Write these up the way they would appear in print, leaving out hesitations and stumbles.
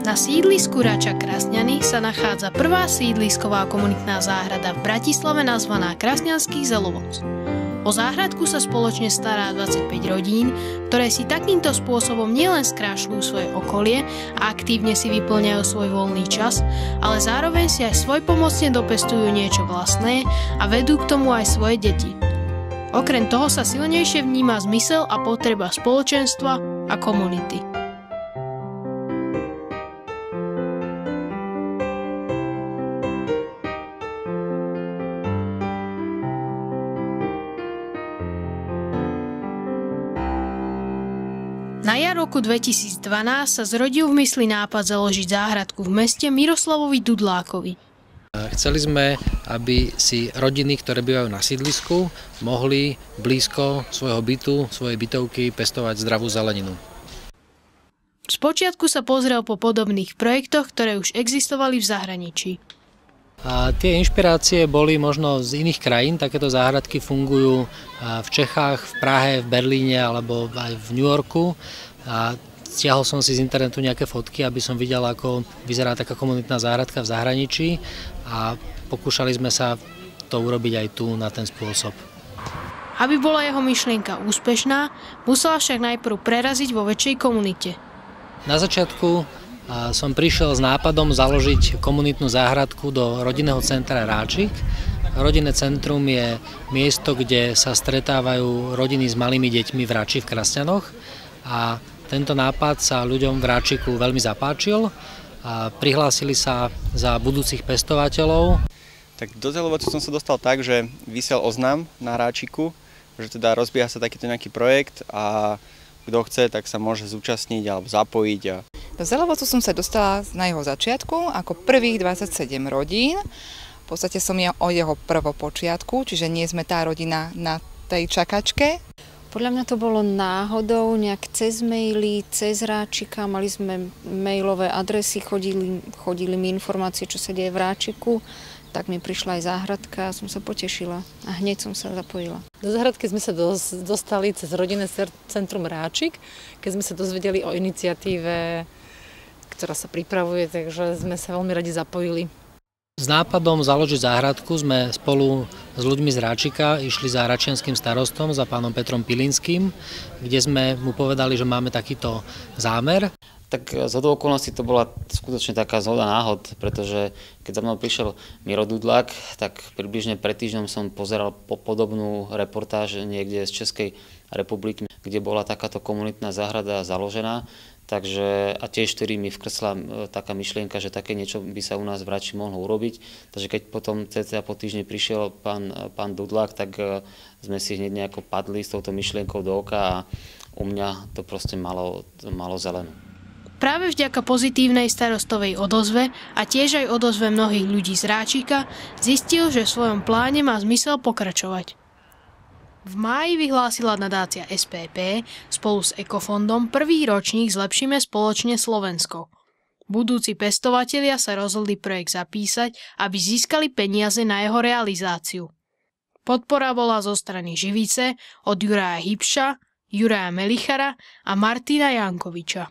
Na sídlisku Rača Krasňany sa nachádza prvá sídlisková komunitná záhrada v Bratislave nazvaná Krasňanský Zelovoc. O záhradku sa spoločne stará 25 rodín, ktoré si takýmto spôsobom nielen skrášľujú svoje okolie a aktívne si vyplňajú svoj voľný čas, ale zároveň si aj svojpomocne dopestujú niečo vlastné a vedú k tomu aj svoje deti. Okrem toho sa silnejšie vníma zmysel a potreba spoločenstva a komunity. Na jar roku 2012 sa zrodil v mysli nápad založiť záhradku v meste Miroslavovi Dudlákovi. Chceli sme, aby si rodiny, ktoré bývajú na sídlisku, mohli blízko svojho bytu, svojej bytovky pestovať zdravú zeleninu. Spočiatku sa pozrel po podobných projektoch, ktoré už existovali v zahraničí. A tie inšpirácie boli možno z iných krajín. Takéto záhradky fungujú v Čechách, v Prahe, v Berlíne alebo aj v New Yorku. A stiahol som si z internetu nejaké fotky, aby som videl, ako vyzerá taká komunitná záhradka v zahraničí a pokúšali sme sa to urobiť aj tu na ten spôsob. Aby bola jeho myšlienka úspešná, musela však najprv preraziť vo väčšej komunite. Na začiatku som prišiel s nápadom založiť komunitnú záhradku do rodinného centra Ráčik. Rodinné centrum je miesto, kde sa stretávajú rodiny s malými deťmi v Rači v Krasňanoch a tento nápad sa ľuďom v Ráčiku veľmi zapáčil a prihlásili sa za budúcich pestovateľov. Tak do Zelovocu som sa dostal tak, že visel oznam na Ráčiku, že teda rozbieha sa takýto nejaký projekt a kto chce, tak sa môže zúčastniť alebo zapojiť. Do Zelovocu som sa dostala na jeho začiatku ako prvých 27 rodín. V podstate som ja o jeho prvopočiatku, čiže nie sme tá rodina na tej čakačke. Podľa mňa to bolo náhodou, nejak cez maily, cez Ráčika, mali sme mailové adresy, chodili mi informácie, čo sa deje v Ráčiku. Tak mi prišla aj záhradka a som sa potešila a hneď som sa zapojila. Do záhradky sme sa dostali cez rodinné centrum Ráčik, keď sme sa dozvedeli o iniciatíve, ktorá sa pripravuje, takže sme sa veľmi radi zapojili. S nápadom založiť záhradku sme spolu s ľuďmi z Ráčika išli za račianským starostom, za pánom Petrom Pilinským, kde sme mu povedali, že máme takýto zámer. Tak zhodou okolností to bola skutočne taká zhoda náhod, pretože keď za mnou prišiel Miro Dudlák, tak približne pred týždňom som pozeral podobnú reportáž niekde z Českej republiky, kde bola takáto komunitná záhrada založená. Takže, a tiež vtedy mi vkrsla taká myšlienka, že také niečo by sa u nás v Rači mohlo urobiť. Takže keď potom cca po týždni prišiel pán Dudlák, tak sme si hneď nejako padli s touto myšlienkou do oka a u mňa to proste malo zelenú. Práve vďaka pozitívnej starostovej odozve a tiež aj odozve mnohých ľudí z Ráčika zistil, že v svojom pláne má zmysel pokračovať. V máji vyhlásila nadácia SPP spolu s Ekofondom prvý ročník Zlepšíme spoločne Slovensko. Budúci pestovatelia sa rozhodli projekt zapísať, aby získali peniaze na jeho realizáciu. Podpora bola zo strany Živice od Juraja Hybša, Juraja Melichara a Martina Jankoviča.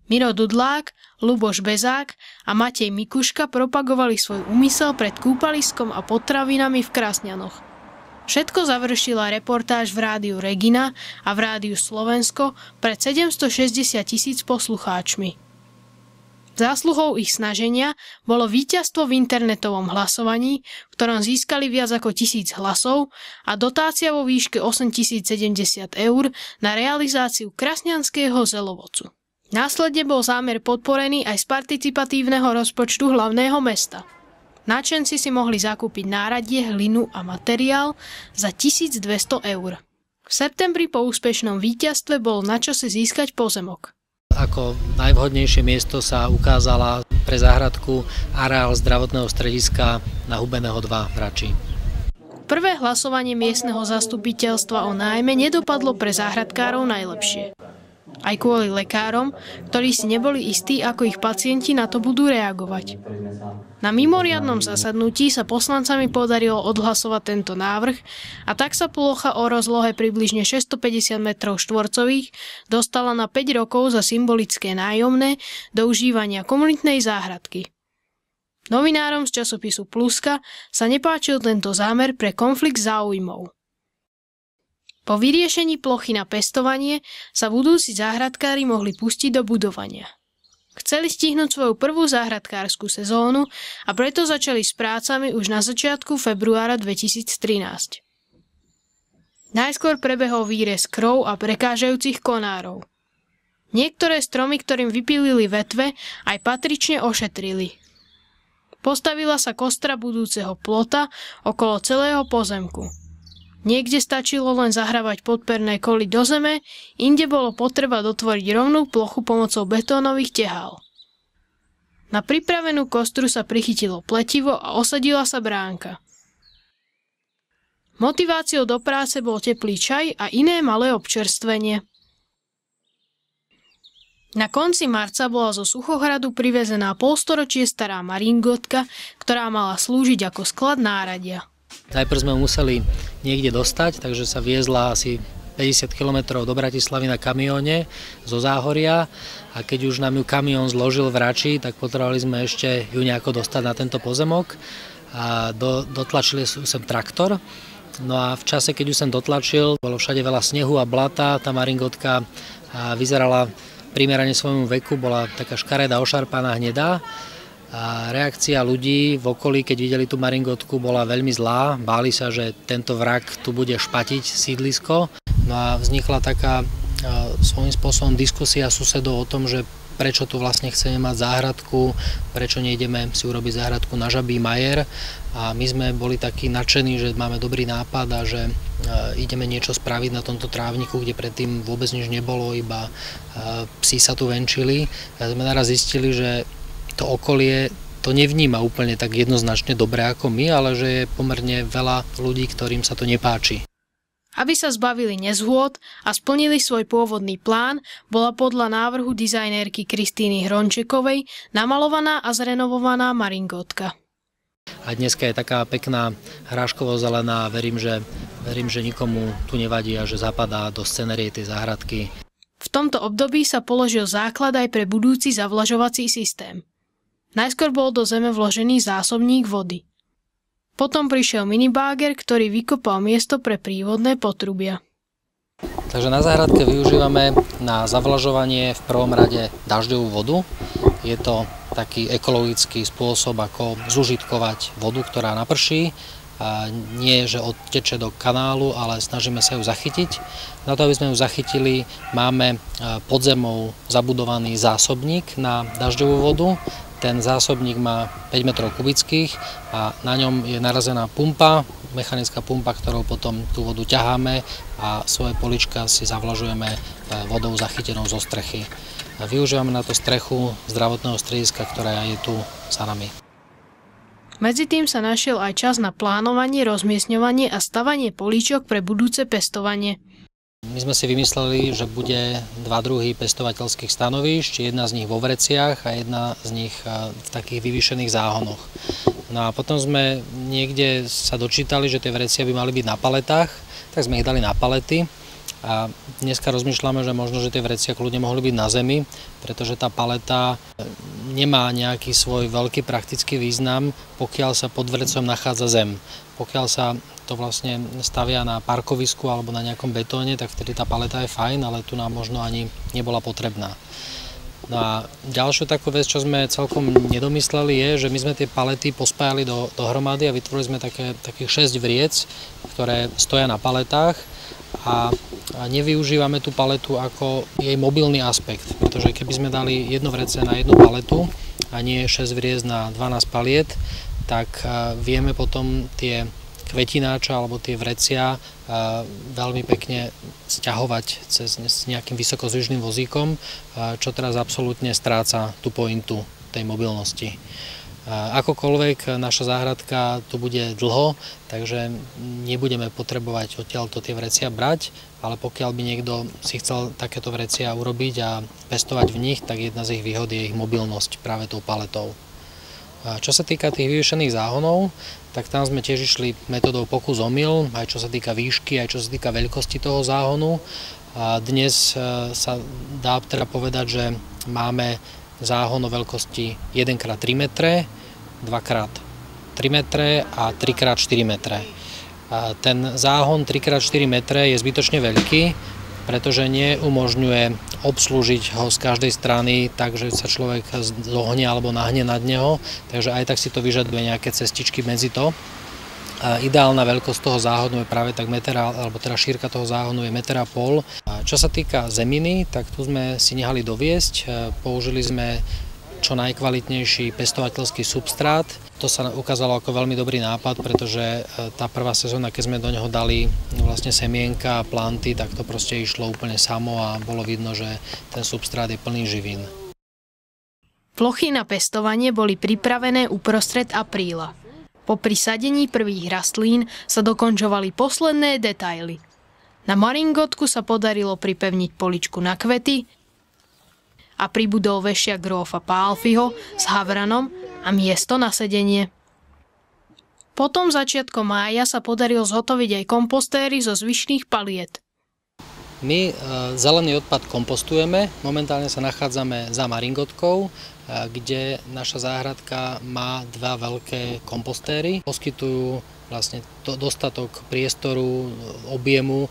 Miro Dudlák, Luboš Bezák a Matej Mikuška propagovali svoj úmysel pred kúpaliskom a potravinami v Krasňanoch. Všetko završila reportáž v rádiu Regina a v rádiu Slovensko pred 760 000 poslucháčmi. Zásluhou ich snaženia bolo víťazstvo v internetovom hlasovaní, v ktorom získali viac ako 1000 hlasov a dotácia vo výške 8070 eur na realizáciu Krasňanského Zelovocu. Následne bol zámer podporený aj z participatívneho rozpočtu hlavného mesta. Náčenci si mohli zakúpiť náradie, hlinu a materiál za 1200 eur. V septembri po úspešnom víťazstve bol na čase získať pozemok. Ako najvhodnejšie miesto sa ukázala pre záhradku areál zdravotného strediska na Hubeného 2 v Rači. Prvé hlasovanie miestneho zastupiteľstva o nájme nedopadlo pre záhradkárov najlepšie. Aj kvôli lekárom, ktorí si neboli istí, ako ich pacienti na to budú reagovať. Na mimoriadnom zasadnutí sa poslancami podarilo odhlasovať tento návrh a tak sa plocha o rozlohe približne 650 m2 dostala na 5 rokov za symbolické nájomné do užívania komunitnej záhradky. Novinárom z časopisu Pluska sa nepáčil tento zámer pre konflikt záujmov. Po vyriešení plochy na pestovanie sa budúci záhradkári mohli pustiť do budovania. Chceli stihnúť svoju prvú záhradkárskú sezónu a preto začali s prácami už na začiatku februára 2013. Najskôr prebehol výrez krov a prekážajúcich konárov. Niektoré stromy, ktorým vypílili vetve, aj patrične ošetrili. Postavila sa kostra budúceho plota okolo celého pozemku. Niekde stačilo len zahrabať podperné koly do zeme, inde bolo potreba dotvoriť rovnú plochu pomocou betónových tehál. Na pripravenú kostru sa prichytilo pletivo a osadila sa bránka. Motiváciou do práce bol teplý čaj a iné malé občerstvenie. Na konci marca bola zo Suchohradu privezená polstoročie stará maringotka, ktorá mala slúžiť ako sklad náradia. Najprv sme ju museli niekde dostať, takže sa viezla asi 50 km do Bratislavy na kamióne zo Záhoria a keď už nám ju kamión zložil v Rači, tak potrebovali sme ešte ju nejako dostať na tento pozemok a dotlačili sem traktor. No a v čase, keď ju sem dotlačil, bolo všade veľa snehu a blata, tá maringotka vyzerala primerane svojmu veku, bola taká škaredá, ošarpaná, hnedá. A reakcia ľudí v okolí, keď videli tú maringotku, bola veľmi zlá. Báli sa, že tento vrak tu bude špatiť sídlisko. No a vznikla taká svojím spôsobom diskusia susedov o tom, že prečo tu vlastne chceme mať záhradku, prečo nejdeme si urobiť záhradku na Žabí majer. A my sme boli takí nadšení, že máme dobrý nápad a že ideme niečo spraviť na tomto trávniku, kde predtým vôbec nič nebolo, iba psi sa tu venčili. A sme naraz zistili, že to okolie to nevníma úplne tak jednoznačne dobre ako my, ale že je pomerne veľa ľudí, ktorým sa to nepáči. Aby sa zbavili nezhôd a splnili svoj pôvodný plán, bola podľa návrhu dizajnérky Kristíny Hrončekovej namalovaná a zrenovovaná maringotka. A dneska je taká pekná hráškovo-zelená, verím, že nikomu tu nevadí a že zapadá do scenérie tej záhradky. V tomto období sa položil základ aj pre budúci zavlažovací systém. Najskôr bol do zeme vložený zásobník vody. Potom prišiel minibáger, ktorý vykopal miesto pre prívodné potrubia. Takže na záhradke využívame na zavlažovanie v prvom rade dažďovú vodu. Je to taký ekologický spôsob, ako zužitkovať vodu, ktorá naprší. A nie, že odteče do kanálu, ale snažíme sa ju zachytiť. Na to, aby sme ju zachytili, máme pod zemou zabudovaný zásobník na dažďovú vodu. Ten zásobník má 5 metrov kubických a na ňom je narazená pumpa, mechanická pumpa, ktorou potom tú vodu ťaháme a svoje polička si zavlažujeme vodou zachytenou zo strechy. Využívame na to strechu zdravotného strediska, ktorá je tu za nami. Medzi tým sa našiel aj čas na plánovanie, rozmiestňovanie a stavanie políčok pre budúce pestovanie. My sme si vymysleli, že bude dva druhy pestovateľských stanovíšť, jedna z nich vo vreciach a jedna z nich v takých vyvýšených záhonoch. No a potom sme niekde sa dočítali, že tie vrecia by mali byť na paletách, tak sme ich dali na palety. A dneska rozmýšľame, že možno, že tie vrecia kľudne mohli byť na zemi, pretože tá paleta nemá nejaký svoj veľký praktický význam, pokiaľ sa pod vrecom nachádza zem. Pokiaľ sa to vlastne stavia na parkovisku alebo na nejakom betóne, tak vtedy tá paleta je fajn, ale tu nám možno ani nebola potrebná. No a ďalšiu takú vec, čo sme celkom nedomysleli, je, že my sme tie palety pospájali dohromady a vytvorili sme takých 6 vriec, ktoré stoja na paletách. A nevyužívame tú paletu ako jej mobilný aspekt, pretože keby sme dali jedno vrece na jednu paletu a nie 6 vriec na 12 paliet, tak vieme potom tie kvetináča alebo tie vrecia veľmi pekne sťahovať s nejakým vysokozvyžným vozíkom, čo teraz absolútne stráca tú pointu tej mobilnosti. Akokoľvek naša záhradka tu bude dlho, takže nebudeme potrebovať odtiaľto tie vrecia brať, ale pokiaľ by niekto si chcel takéto vrecia urobiť a pestovať v nich, tak jedna z ich výhod je ich mobilnosť práve tou paletou. Čo sa týka tých vyvýšených záhonov, tak tam sme tiež išli metodou pokus-omyl, aj čo sa týka výšky, aj čo sa týka veľkosti toho záhonu. A dnes sa dá teda povedať, že máme záhon o veľkosti 1x3 metre, 2x3 metre a 3x4 metre. A ten záhon 3x4 metre je zbytočne veľký, pretože neumožňuje obslúžiť ho z každej strany tak, že sa človek zohne alebo nahne nad neho, takže aj tak si to vyžaduje nejaké cestičky medzi to. A ideálna veľkosť toho záhonu je práve tak meter, alebo teda šírka toho záhonu je 1,5 metra. Čo sa týka zeminy, tak tu sme si nehali doviesť, použili sme čo najkvalitnejší pestovateľský substrát. To sa ukázalo ako veľmi dobrý nápad, pretože tá prvá sezóna, keď sme do neho dali vlastne semienka a planty, tak to proste išlo úplne samo a bolo vidno, že ten substrát je plný živín. Plochy na pestovanie boli pripravené uprostred apríla. Po prisadení prvých rastlín sa dokončovali posledné detaily. Na maringotku sa podarilo pripevniť poličku na kvety a pribudol vešiak grófa Pálfiho s havranom a miesto na sedenie. Potom začiatkom mája sa podarilo zhotoviť aj kompostéry zo zvyšných paliet. My zelený odpad kompostujeme, momentálne sa nachádzame za maringotkou, kde naša záhradka má 2 veľké kompostéry. Poskytujú vlastne dostatok priestoru, objemu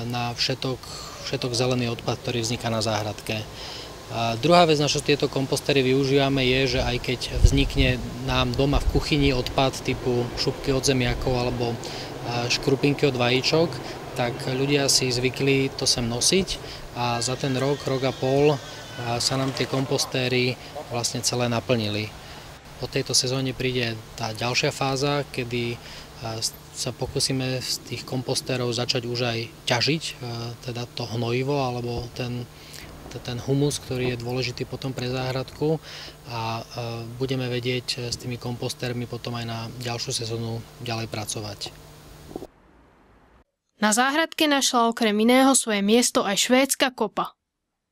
na všetok zelený odpad, ktorý vzniká na záhradke. A druhá vec, na čo tieto kompostéry využívame, je, že aj keď vznikne nám doma v kuchyni odpad typu šupky od zemiakov alebo škrupinky od vajíčok, tak ľudia si zvykli to sem nosiť a za ten rok a pol sa nám tie kompostéry vlastne celé naplnili. Po tejto sezóne príde tá ďalšia fáza, kedy sa pokúsime z tých kompostérov začať už aj ťažiť, teda to hnojivo alebo ten humus, ktorý je dôležitý potom pre záhradku a budeme vedieť s tými kompostérmi potom aj na ďalšiu sezónu ďalej pracovať. Na záhradke našla okrem iného svoje miesto aj švédska kopa.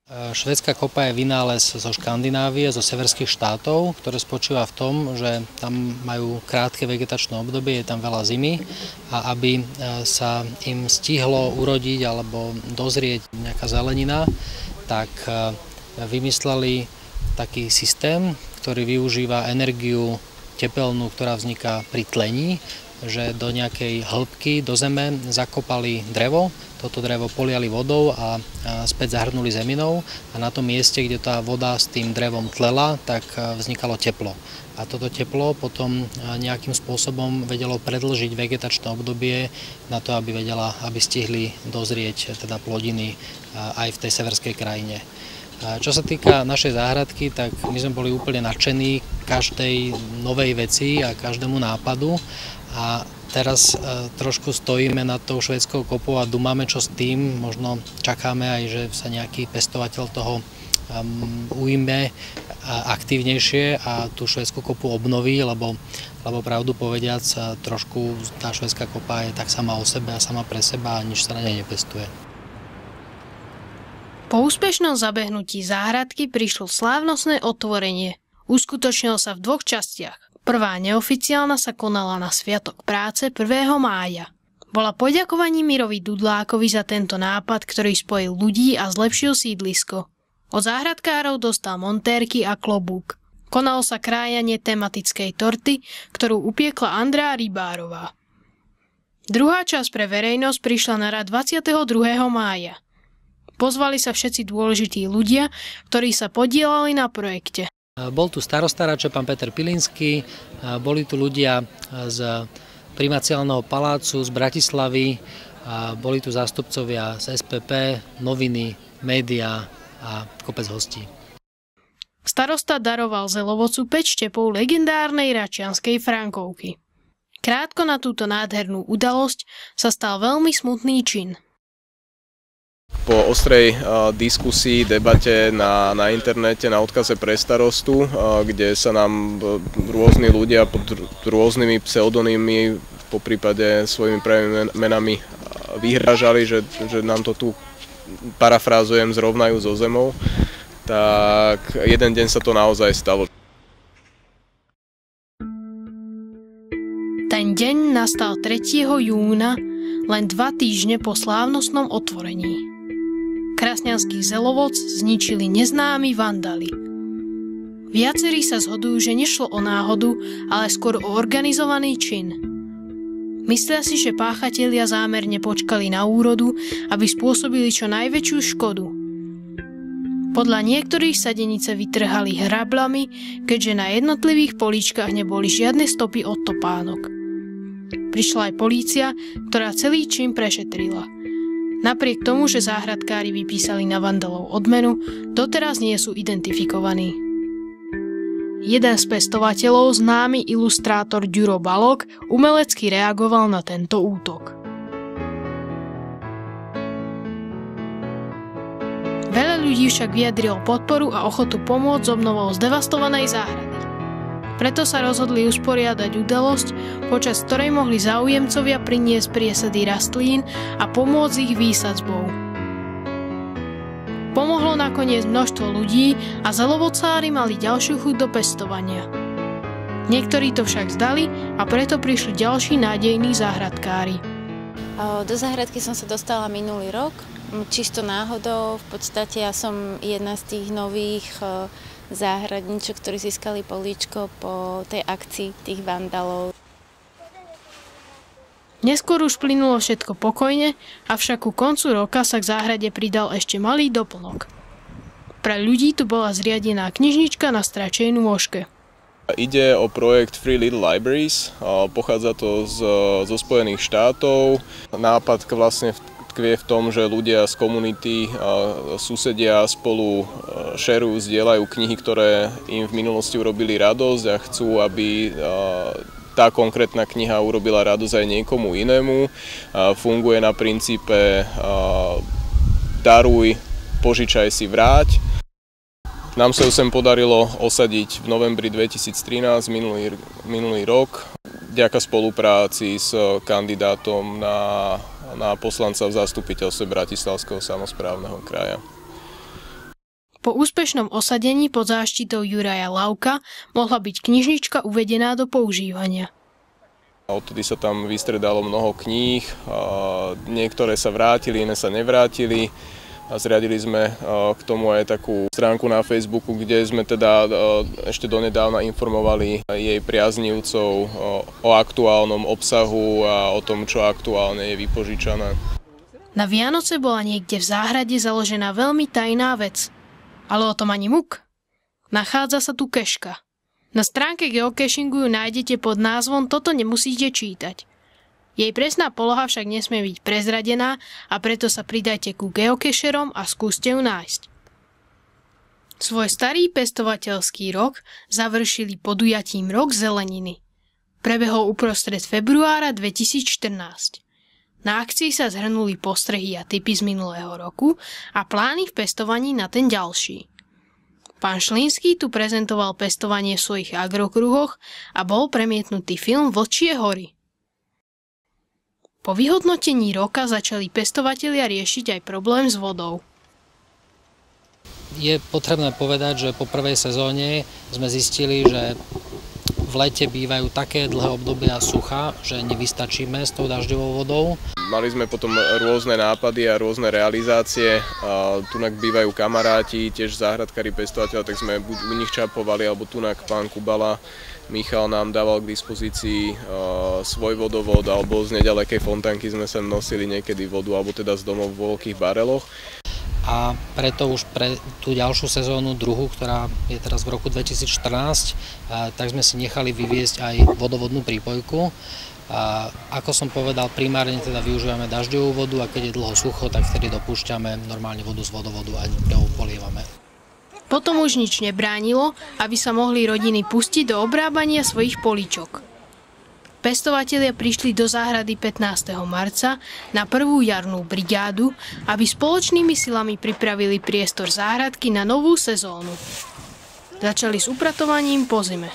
Švédska kopa je vynález zo Škandinávie, zo severských štátov, ktoré spočíva v tom, že tam majú krátke vegetačné obdobie, je tam veľa zimy a aby sa im stihlo urodiť alebo dozrieť nejaká zelenina, tak vymysleli taký systém, ktorý využíva energiu tepelnú, ktorá vzniká pri tlení, že do nejakej hĺbky do zeme zakopali drevo, toto drevo poliali vodou a späť zahrnuli zeminou a na tom mieste, kde tá voda s tým drevom tlela, tak vznikalo teplo. A toto teplo potom nejakým spôsobom vedelo predĺžiť vegetačné obdobie na to, aby stihli dozrieť teda plodiny aj v tej severskej krajine. Čo sa týka našej záhradky, tak my sme boli úplne nadšení každej novej veci a každému nápadu a teraz trošku stojíme nad tou švédskou kopou a dúmame, čo s tým. Možno čakáme aj, že sa nejaký pestovateľ toho ujme aktívnejšie a tú švédsku kopu obnoví, lebo pravdu povediac, trošku tá švédská kopa je tak sama o sebe a sama pre seba a nič sa na nej nepestuje. Po úspešnom zabehnutí záhradky prišlo slávnostné otvorenie. Uskutočnilo sa v 2 častiach. Prvá neoficiálna sa konala na Sviatok práce 1. mája. Bola poďakovaním Mirovi Dudlákovi za tento nápad, ktorý spojil ľudí a zlepšil sídlisko. Od záhradkárov dostal montérky a klobúk. Konalo sa krájanie tematickej torty, ktorú upiekla Andrea Rybárová. Druhá časť pre verejnosť prišla na rad 22. mája. Pozvali sa všetci dôležití ľudia, ktorí sa podielali na projekte. Bol tu starosta Rače, pán Peter Pilinský, boli tu ľudia z primaciálneho palácu, z Bratislavy, boli tu zástupcovia z SPP, noviny, médiá a kopec hostí. Starosta daroval Zelovocu 5 štepov legendárnej račianskej frankovky. Krátko na túto nádhernú udalosť sa stal veľmi smutný čin. Po ostrej diskusii, debate na internete, na odkaze pre starostu, kde sa nám rôzni ľudia pod rôznymi pseudonymmi, poprípade svojimi pravými menami vyhrážali, že nám to tu, parafrázujem, zrovnajú so zemou, tak jeden deň sa to naozaj stalo. Ten deň nastal 3. júna, len 2 týždne po slávnostnom otvorení. Krasňanský Zelovoc zničili neznámi vandali. Viacerí sa zhodujú, že nešlo o náhodu, ale skôr o organizovaný čin. Myslia si, že páchatelia zámerne počkali na úrodu, aby spôsobili čo najväčšiu škodu. Podľa niektorých sadenice vytrhali hrablami, keďže na jednotlivých políčkach neboli žiadne stopy od topánok. Prišla aj polícia, ktorá celý čin prešetrila. Napriek tomu, že záhradkári vypísali na vandalov odmenu, doteraz nie sú identifikovaní. Jeden z pestovateľov, známy ilustrátor Ďuro Balog, umelecky reagoval na tento útok. Veľa ľudí však vyjadrilo podporu a ochotu pomôcť s obnovou zdevastovanej záhrady. Preto sa rozhodli usporiadať udalosť, počas ktorej mohli záujemcovia priniesť priesady rastlín a pomôcť ich výsadzbou. Pomohlo nakoniec množstvo ľudí a zelovocári mali ďalšiu chuť do pestovania. Niektorí to však zdali a preto prišli ďalší nádejní záhradkári. Do záhradky som sa dostala minulý rok, čisto náhodou. V podstate ja som jedna z tých nových záhradníčok, ktorí získali políčko po tej akcii tých vandalov. Neskôr už plynulo všetko pokojne, avšak ku koncu roka sa k záhrade pridal ešte malý doplnok. Pre ľudí tu bola zriadená knižnička na Stračej nôžke. Ide o projekt Free Little Libraries, pochádza to zo Spojených štátov. Nápad vlastne tkvie v tom, že ľudia z komunity, susedia spolu šerujú, zdieľajú knihy, ktoré im v minulosti urobili radosť a chcú, aby tá konkrétna kniha urobila radosť aj niekomu inému. Funguje na princípe daruj, požičaj si, vráť. Nám sa ju sem podarilo osadiť v novembri 2013, minulý rok, vďaka spolupráci s kandidátom na poslanca v zastupiteľstve Bratislavského samosprávneho kraja. Po úspešnom osadení pod záštitou Juraja Lauka mohla byť knižnička uvedená do používania. Odtedy sa tam vystredalo mnoho kníh, niektoré sa vrátili, iné sa nevrátili. A zriadili sme k tomu aj takú stránku na Facebooku, kde sme teda ešte donedávna informovali jej priaznivcov o aktuálnom obsahu a o tom, čo aktuálne je vypožičané. Na Vianoce bola niekde v záhrade založená veľmi tajná vec. Ale o tom ani muk. Nachádza sa tu keška. Na stránke geocachingu ju nájdete pod názvom Toto nemusíte čítať. Jej presná poloha však nesmie byť prezradená a preto sa pridajte ku geocacherom a skúste ju nájsť. Svoj starý pestovateľský rok završili podujatím Rok zeleniny. Prebehol uprostred februára 2014. Na akcii sa zhrnuli postrehy a tipy z minulého roku a plány v pestovaní na ten ďalší. Pán Šlínsky tu prezentoval pestovanie v svojich agrokruhoch a bol premietnutý film Vlčie hory. Po vyhodnotení roka začali pestovatelia riešiť aj problém s vodou. Je potrebné povedať, že po prvej sezóne sme zistili, že v lete bývajú také dlhé obdobia sucha, že nevystačíme s tou dažďovou vodou. Mali sme potom rôzne nápady a rôzne realizácie. Tunak bývajú kamaráti, tiež záhradkári, pestovateľa, tak sme buď u nich čapovali, alebo tunak pán Kubala, Michal nám dával k dispozícii svoj vodovod, alebo z nedalekej fontánky sme sem nosili niekedy vodu, alebo teda z domov v veľkých bareloch. A preto už pre tú ďalšiu sezónu, druhú, ktorá je teraz v roku 2014, tak sme si nechali vyviesť aj vodovodnú prípojku. Ako som povedal, primárne teda využívame dažďovú vodu a keď je dlho sucho, tak vtedy dopúšťame normálne vodu z vodovodu a ňou polievame. Potom už nič nebránilo, aby sa mohli rodiny pustiť do obrábania svojich políčok. Pestovatelia prišli do záhrady 15. marca na prvú jarnú brigádu, aby spoločnými silami pripravili priestor záhradky na novú sezónu. Začali s upratovaním po zime.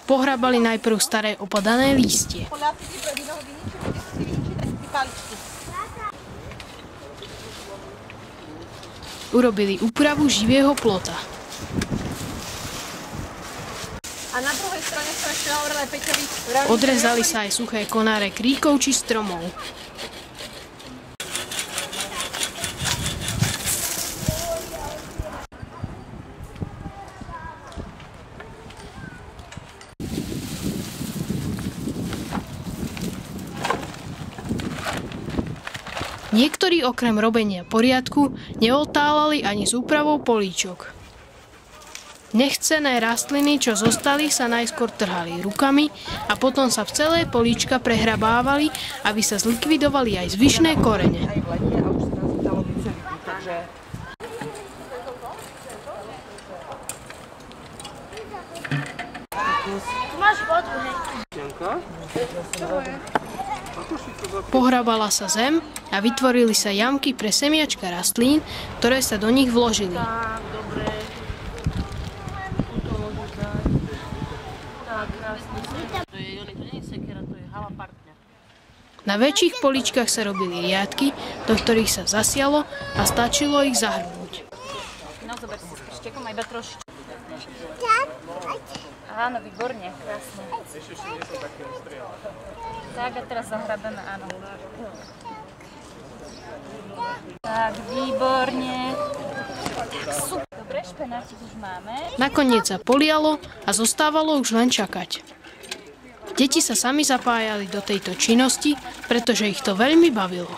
Pohrabali najprv staré opadané lístie. Urobili úpravu živého plota. A na druhej strane som ešte hovorila aj Peťovi. Odrezali sa aj suché konáre kríkov či stromov. Niektorí okrem robenia poriadku neotálali ani s úpravou políčok. Nechcené rastliny, čo zostali, sa najskôr trhali rukami a potom sa v celé políčka prehrabávali, aby sa zlikvidovali aj zvyšné korene. Máš vodu, hej. Pohrabala sa zem a vytvorili sa jamky pre semiačka rastlín, ktoré sa do nich vložili. Na väčších poličkách sa robili riadky, do ktorých sa zasialo a stačilo ich zahrnúť. No, zober si s prštekom a iba trošičku. Áno, výborne, krásne. Tak a teraz zahrabeme, áno. Tak, výborne. Tak, super. Dobre, špenátik už máme. Nakoniec sa polialo a zostávalo už len čakať. Deti sa sami zapájali do tejto činnosti, pretože ich to veľmi bavilo.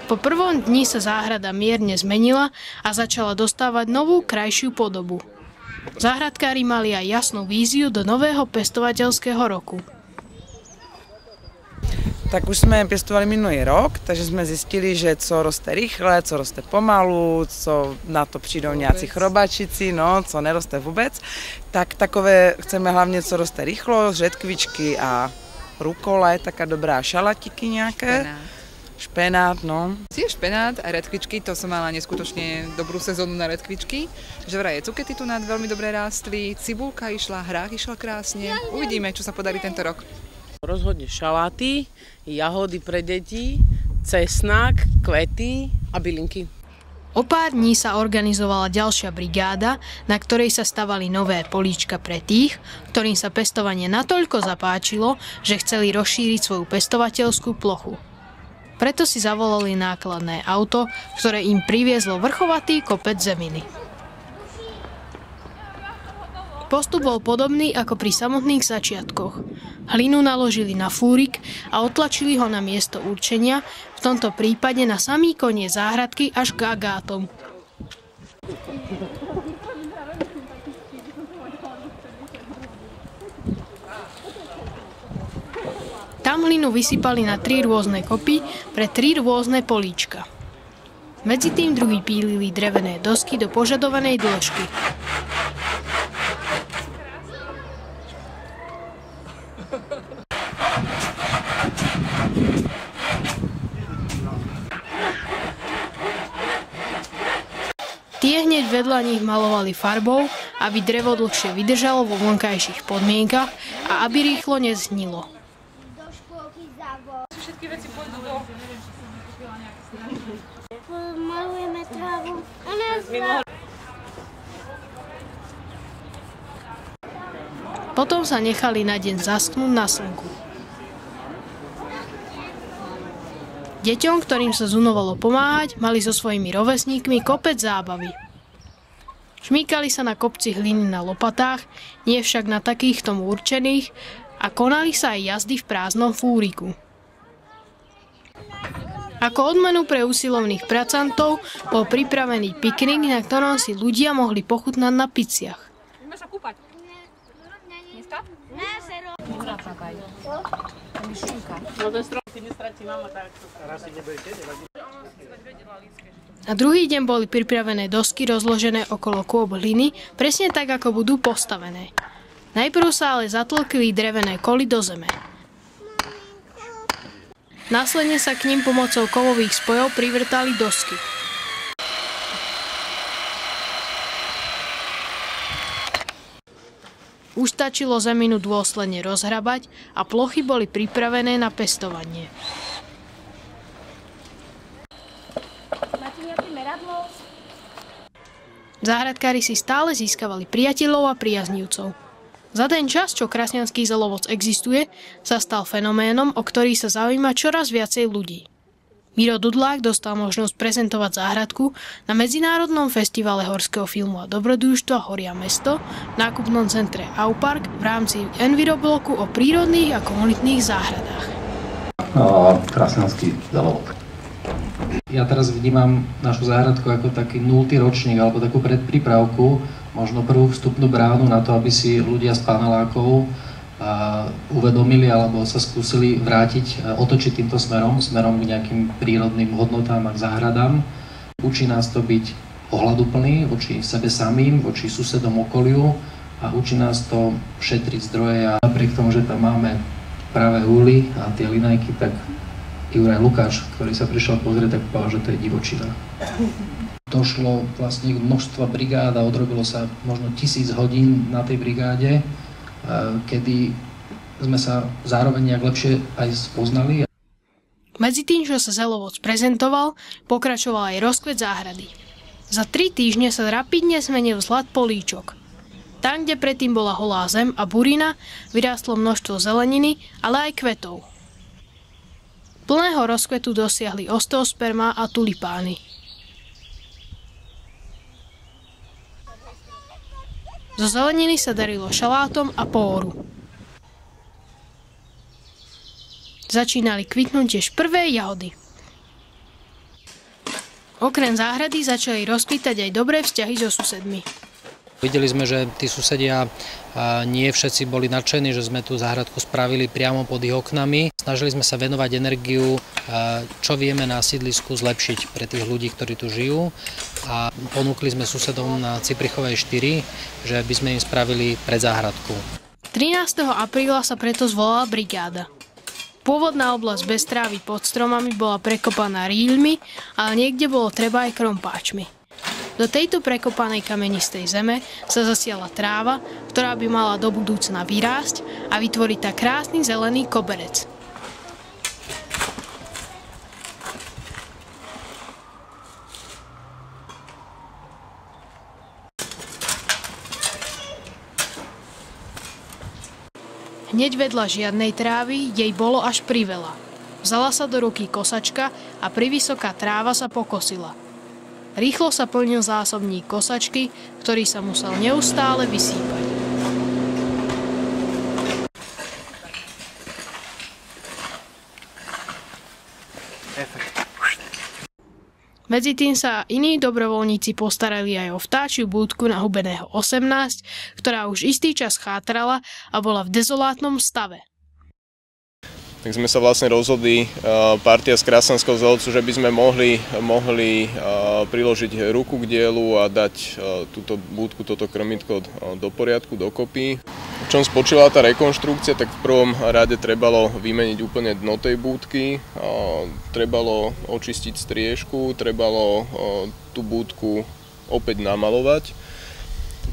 Po prvom dni sa záhrada mierne zmenila a začala dostávať novú, krajšiu podobu. Záhradkári mali aj jasnú víziu do nového pestovateľského roku. Tak už sme pestovali minulý rok, takže sme zistili, že co roste rýchle, co roste pomalu, co na to přijdou nějací chrobačici, no, co neroste vůbec. Tak takové chceme hlavně, co roste rýchlo, řetkvičky a rukole, taká dobrá šalatiky nějaké. Špenát, no. Tiež špenát a redkvičky, to som mala neskutočne dobrú sezónu na redkvičky. Že vraj cukety tu nad veľmi dobre rástli, cibulka išla, hrách išla krásne. Uvidíme, čo sa podarí tento rok. Rozhodne šaláty, jahody pre deti, cesnak, kvety a bylinky. O pár dní sa organizovala ďalšia brigáda, na ktorej sa stavali nové políčka pre tých, ktorým sa pestovanie natoľko zapáčilo, že chceli rozšíriť svoju pestovateľskú plochu. Preto si zavolali nákladné auto, ktoré im priviezlo vrchovatý kopec zeminy. Postup bol podobný ako pri samotných začiatkoch. Hlinu naložili na fúrik a otlačili ho na miesto určenia, v tomto prípade na samý koniec záhradky až k agátom. Tam hlinu vysypali na 3 rôzne kopy pre 3 rôzne políčka. Medzi tým druhý pílili drevené dosky do požadovanej dĺžky. Tie hneď vedľa nich malovali farbou, aby drevo dlhšie vydržalo vo vonkajších podmienkach a aby rýchlo neznilo. Všetky veci pôjdu do... Malujeme trávu. Potom sa nechali na deň zaschnúť na slnku. Deťom, ktorým sa zunovalo pomáhať, mali so svojimi rovesníkmi kopec zábavy. Šmýkali sa na kopci hliny na lopatách, nie však na takých tomu určených, a konali sa aj jazdy v prázdnom fúriku. Ako odmenu pre usilovných pracantov bol pripravený piknik, na ktorom si ľudia mohli pochutnať na piciach. Ideme sa kúpať. Dneska? Na druhý deň boli pripravené dosky rozložené okolo kôp hliny, presne tak, ako budú postavené. Najprv sa ale zatlkli drevené koly do zeme. Následne sa k nim pomocou kovových spojov privrtali dosky. Už stačilo zeminu dôsledne rozhrabať a plochy boli pripravené na pestovanie. Máte nejaké meradlo? Záhradkári si stále získavali priateľov a priaznivcov. Za ten čas, čo Krasňanský zelovoc existuje, sa stal fenoménom, o ktorý sa zaujíma čoraz viacej ľudí. Miro Dudlák dostal možnosť prezentovať záhradku na Medzinárodnom festivale horského filmu a dobrodružstva Horia mesto v nákupnom centre Aupark v rámci Envirobloku o prírodných a komunitných záhradách. Krasňanský zelovod. Ja teraz vnímam našu záhradku ako taký 0. ročník alebo takú predprípravku, možno prvú vstupnú bránu na to, aby si ľudia z panelákov uvedomili alebo sa skúsili vrátiť, otočiť týmto smerom k nejakým prírodným hodnotám a k záhradám. Učí nás to byť ohľaduplný voči sebe samým, voči susedom okoliu a učí nás to šetriť zdroje a napriek tomu, že tam máme práve húly a tie linajky, tak Juraj Lukáš, ktorý sa prišiel pozrieť, tak povedal, že to je divočina. Došlo vlastne k množstva brigád a odrobilo sa možno 1000 hodín na tej brigáde, kedy sme sa zároveň nejak lepšie aj spoznali. Medzi tým, čo sa zelovoc prezentoval, pokračoval aj rozkvet záhrady. Za 3 týždne sa rapidne zmenil vzhľad políčok. Tam, kde predtým bola holá zem a burina, vyrástlo množstvo zeleniny, ale aj kvetov. Plného rozkvetu dosiahli osteosperma a tulipány. Zo zeleniny sa darilo šalátom a póru. Začínali kvitnúť tiež prvé jahody. Okrem záhrady začali rozkvitať aj dobré vzťahy so susedmi. Videli sme, že tí susedia nie všetci boli nadšení, že sme tú záhradku spravili priamo pod ich oknami. Snažili sme sa venovať energiu, čo vieme na sídlisku zlepšiť pre tých ľudí, ktorí tu žijú. A ponúkli sme susedom na Ciprichovej 4, že by sme im spravili predzáhradku. 13. apríla sa preto zvolala brigáda. Pôvodná oblasť bez trávy pod stromami bola prekopaná rýľmi, ale niekde bolo treba aj krompáčmi. Do tejto prekopanej kamenistej zeme sa zasiala tráva, ktorá by mala do budúcna vyrásť a vytvoriť tak krásny zelený koberec. Hneď vedľa žiadnej trávy jej bolo až priveľa. Vzala sa do ruky kosačka a privysoká tráva sa pokosila. Rýchlo sa plnil zásobník kosačky, ktorý sa musel neustále vysýpať. Medzi tým sa iní dobrovoľníci postarali aj o vtáčiu búdku na Hubeného 18, ktorá už istý čas chátrala a bola v dezolátnom stave. Tak sme sa vlastne rozhodli, partia z Krasňanského zelovcu, že by sme mohli priložiť ruku k dielu a dať túto búdku, toto krmitko do poriadku, dokopy. V čom spočívala tá rekonštrukcia, tak v prvom rade trebalo vymeniť úplne dno tej búdky, trebalo očistiť striežku, trebalo tú búdku opäť namalovať,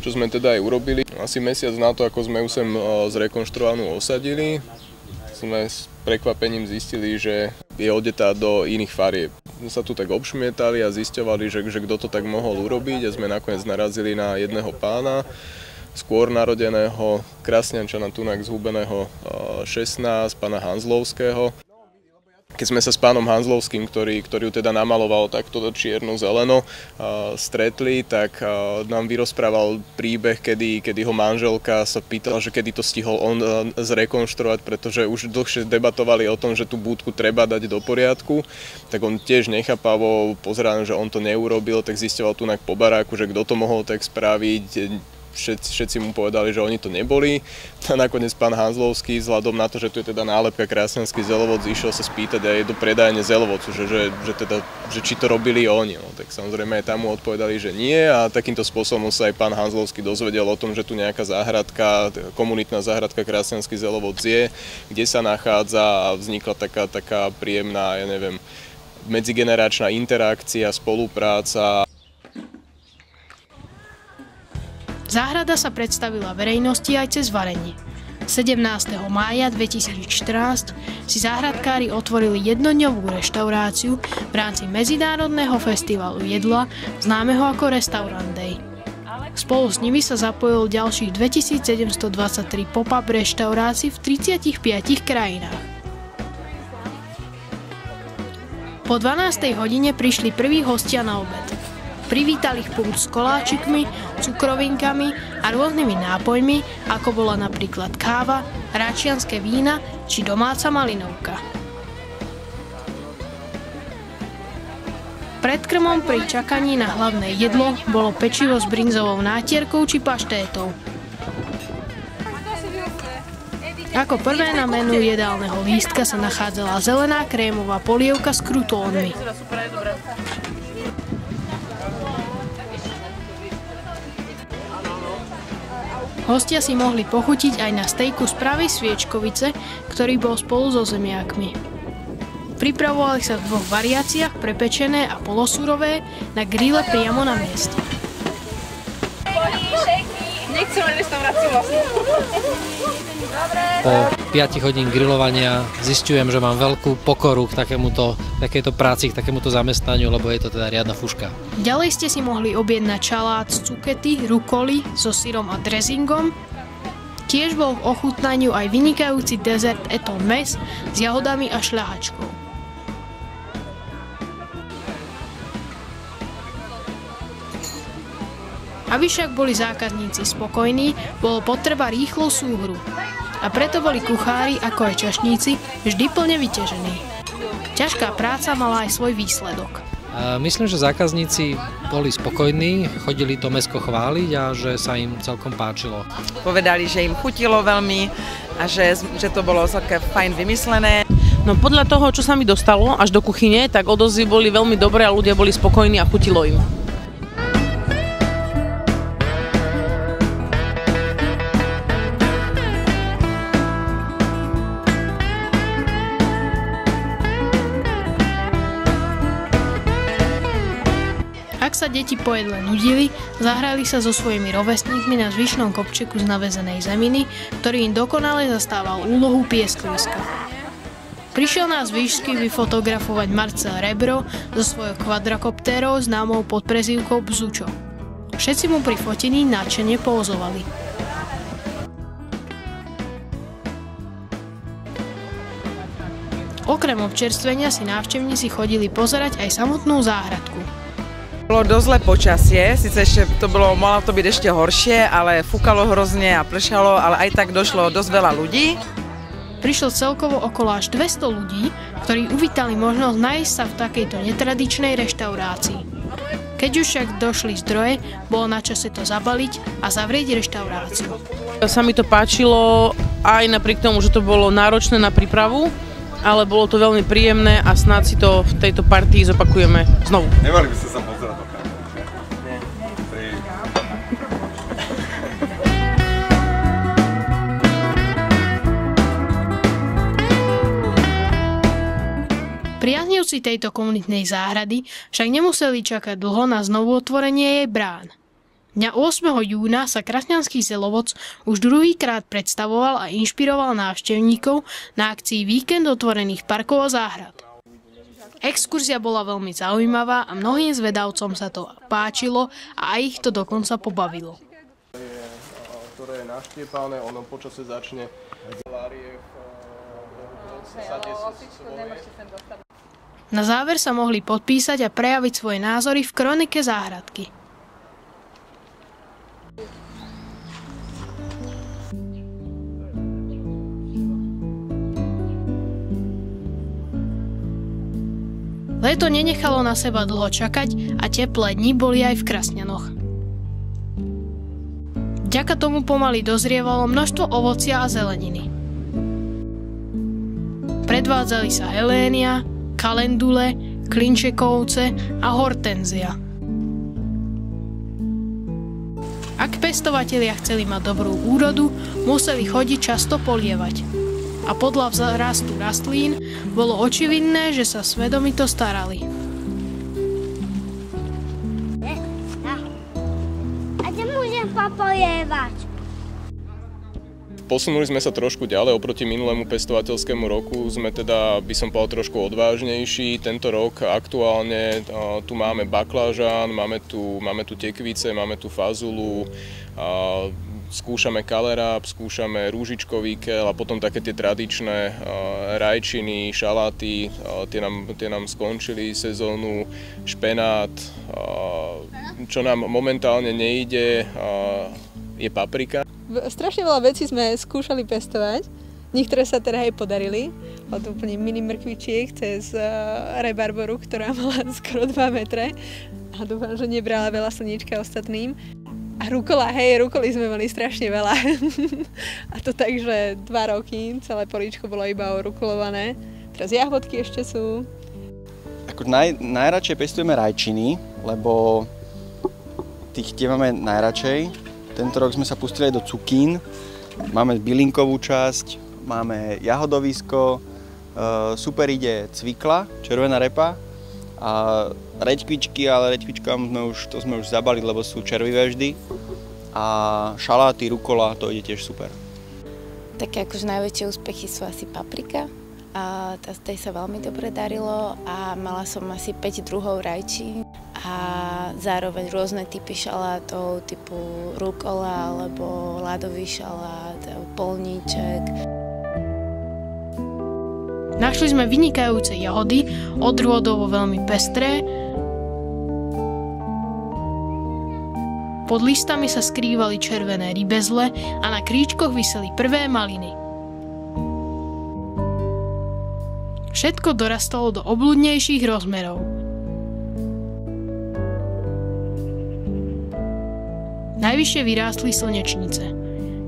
čo sme teda aj urobili. Asi mesiac na to, ako sme ju sem zrekonštruovanú osadili, sme s prekvapením zistili, že je odetá do iných farieb. Sme sa tu tak obšmietali a zisťovali, že kto to tak mohol urobiť a sme nakoniec narazili na jedného pána, skôr narodeného Krasňančana tunak z Hubeného 16, pána Hanzlovského. Keď sme sa s pánom Hanzlovským, ktorý ju teda namaloval takto do čierno-zeleno, stretli, tak nám vyrozprával príbeh, kedy ho manželka sa pýtala, že kedy to stihol on zrekonštruovať, pretože už dlhšie debatovali o tom, že tú búdku treba dať do poriadku. Tak on tiež nechápavo pozeral, že on to neurobil, tak zisťoval tu po baráku, že kto to mohol tak spraviť. Všetci mu povedali, že oni to neboli. A nakoniec pán Hanzlovský, vzhľadom na to, že tu je teda nálepka Krasňanský zelovod, išiel sa spýtať aj do predajne zelovodcu, že či to robili oni. No, tak samozrejme aj tam mu odpovedali, že nie a takýmto spôsobom sa aj pán Hanzlovský dozvedel o tom, že tu nejaká záhradka, komunitná záhradka Krasňanský zelovod je, kde sa nachádza a vznikla taká príjemná, medzigeneračná interakcia, spolupráca. Záhrada sa predstavila verejnosti aj cez varenie. 17. mája 2014 si záhradkári otvorili jednodňovú reštauráciu v rámci Medzinárodného festivalu jedla známeho ako Restaurant Day. Spolu s nimi sa zapojilo ďalších 2723 pop-up reštaurácií v 35 krajinách. Po 12. hodine prišli prví hostia na obed. Privítali ich pult s koláčikmi, cukrovinkami a rôznymi nápojmi, ako bola napríklad káva, račianske vína či domáca malinovka. Predkrmom pri čakaní na hlavné jedlo bolo pečivo s brinzovou nátierkou či paštétou. Ako prvé na menu jedálneho lístka sa nachádzala zelená krémová polievka s krutónmi. Hostia si mohli pochutiť aj na stejku z pravej sviečkovice, ktorý bol spolu so zemiakmi. Pripravovali sa v dvoch variáciách, prepečené a polosúrové, na grille priamo na mieste. Nechcem mať reštauráciu vlastne. Po 5 hodín grilovania zisťujem, že mám veľkú pokoru k takéto práci, k takémuto zamestnaniu, lebo je to teda riadna fuška. Ďalej ste si mohli objednať šalát z cukety, rukoly so syrom a dressingom. Tiež bol v ochutnaniu aj vynikajúci dezert Eton Mess s jahodami a šľahačkou. Aby však boli zákazníci spokojní, bolo potreba rýchlo súhru. A preto boli kuchári, ako aj čašníci, vždy plne vyťažení. Ťažká práca mala aj svoj výsledok. Myslím, že zákazníci boli spokojní, chodili to mäsko chváliť a že sa im celkom páčilo. Povedali, že im chutilo veľmi a že to bolo také fajn vymyslené. No podľa toho, čo sa mi dostalo až do kuchyne, tak odozvy boli veľmi dobré a ľudia boli spokojní a chutilo im. Ak sa deti po jedle nudili, zahrali sa so svojimi rovesníkmi na zvyšnom kopčeku z navezenej zeminy, ktorý im dokonale zastával úlohu pieskoviska. Prišiel nás výšky vyfotografovať Marcel Rebro so svojou kvadrakoptérou známou pod prezývkou Bzučo. Všetci mu pri fotení nadšene pózovali. Okrem občerstvenia si návštevníci chodili pozerať aj samotnú záhradku. Bolo dosť zlé počasie, síce ešte malo to byť ešte horšie, ale fúkalo hrozne a pršalo, ale aj tak došlo dosť veľa ľudí. Prišlo celkovo okolo až 200 ľudí, ktorí uvítali možnosť nájsť sa v takejto netradičnej reštaurácii. Keď už však došli zdroje, bolo na čase to zabaliť a zavrieť reštauráciu. Sa mi to páčilo aj napriek tomu, že to bolo náročné na prípravu, ale bolo to veľmi príjemné a snáď si to v tejto partii zopakujeme znovu. Nemali by ste sa pozerať do kamery. Priaznivci tejto komunitnej záhrady však nemuseli čakať dlho na znovu otvorenie jej brán. Dňa 8. júna sa Krasňanský Zelovoc už druhýkrát predstavoval a inšpiroval návštevníkov na akcii Víkend otvorených parkov a záhrad. Exkurzia bola veľmi zaujímavá a mnohým zvedavcom sa to páčilo a aj ich to dokonca pobavilo. Ktoré je naštiepané, ono počasie začne Na záver sa mohli podpísať a prejaviť svoje názory v kronike záhradky. Leto nenechalo na seba dlho čakať a teplé dni boli aj v Krasňanoch. Vďaka tomu pomaly dozrievalo množstvo ovocia a zeleniny. Predvádzali sa helénia, kalendule, klinčekovce a hortenzia. Ak pestovatelia chceli mať dobrú úrodu, museli chodiť často polievať. A podľa vzrastu rastlín bolo očividné, že sa svedomito starali. A kde môžem polievač. Posunuli sme sa trošku ďalej oproti minulému pestovateľskému roku, sme teda, by som povedal, trošku odvážnejší. Tento rok aktuálne tu máme baklážan, máme tu tekvice, máme tu fazulu, skúšame kaleráb, skúšame rúžičkový kel a potom také tie tradičné rajčiny, šaláty, tie nám skončili sezónu, špenát. Čo nám momentálne nejde, je paprika. Strašne veľa vecí sme skúšali pestovať, niektoré sa teda aj podarili, od úplne mini mrkvičiek cez rebarboru, ktorá mala skoro 2 metre a dúfam, že nebrala veľa slniečka ostatným. A rukoly sme mali strašne veľa. A to tak, že 2 roky celé políčko bolo iba orukolované. Teraz jahodky ešte sú. Najradšej pestujeme rajčiny, lebo tie máme najradšej. Tento rok sme sa pustili aj do cukín, máme bylinkovú časť, máme jahodovisko, super ide cvikla, červená repa a reďkvičky, ale reďkvičkám sme už zabali, lebo sú červivé vždy a šaláty, rukola, to ide tiež super. Také akože najväčšie úspechy sú asi paprika. A tej sa veľmi dobre darilo a mala som asi 5 druhov rajčí a zároveň rôzne typy šalátov typu rukola alebo ľadový šalát, polníček. Našli sme vynikajúce jahody, odrôdovo veľmi pestré. Pod listami sa skrývali červené rybezle a na kríčkoch viseli prvé maliny. Všetko dorastalo do obľudnejších rozmerov. Najvyššie vyrástli slnečnice.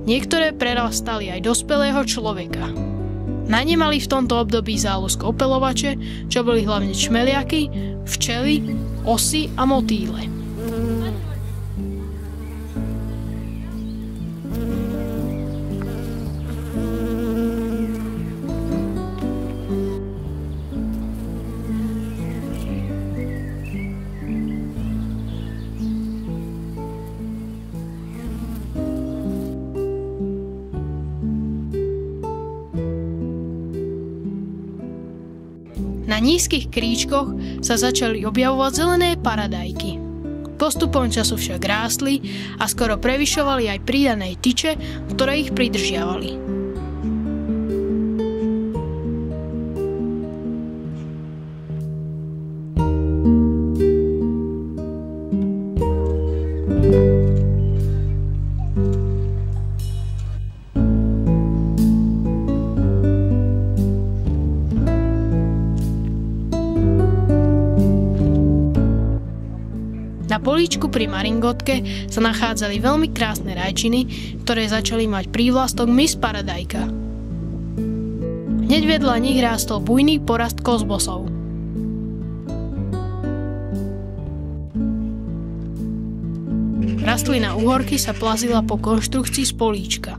Niektoré prerastali aj dospelého človeka. Na ne mali v tomto období záľusk opeľovače, čo boli hlavne čmeliaky, včely, osy a motýle. Na nízkych kríčkoch sa začali objavovať zelené paradajky. Postupom času však rástli a skoro prevyšovali aj pridané tyče, ktoré ich pridržiavali. Na políčku pri Maringotke sa nachádzali veľmi krásne rajčiny, ktoré začali mať prívlastok Miss Paradajka. Hneď vedľa nich rástol bujný porast kozbosov. Rastlina uhorky sa plazila po konštrukcii z políčka.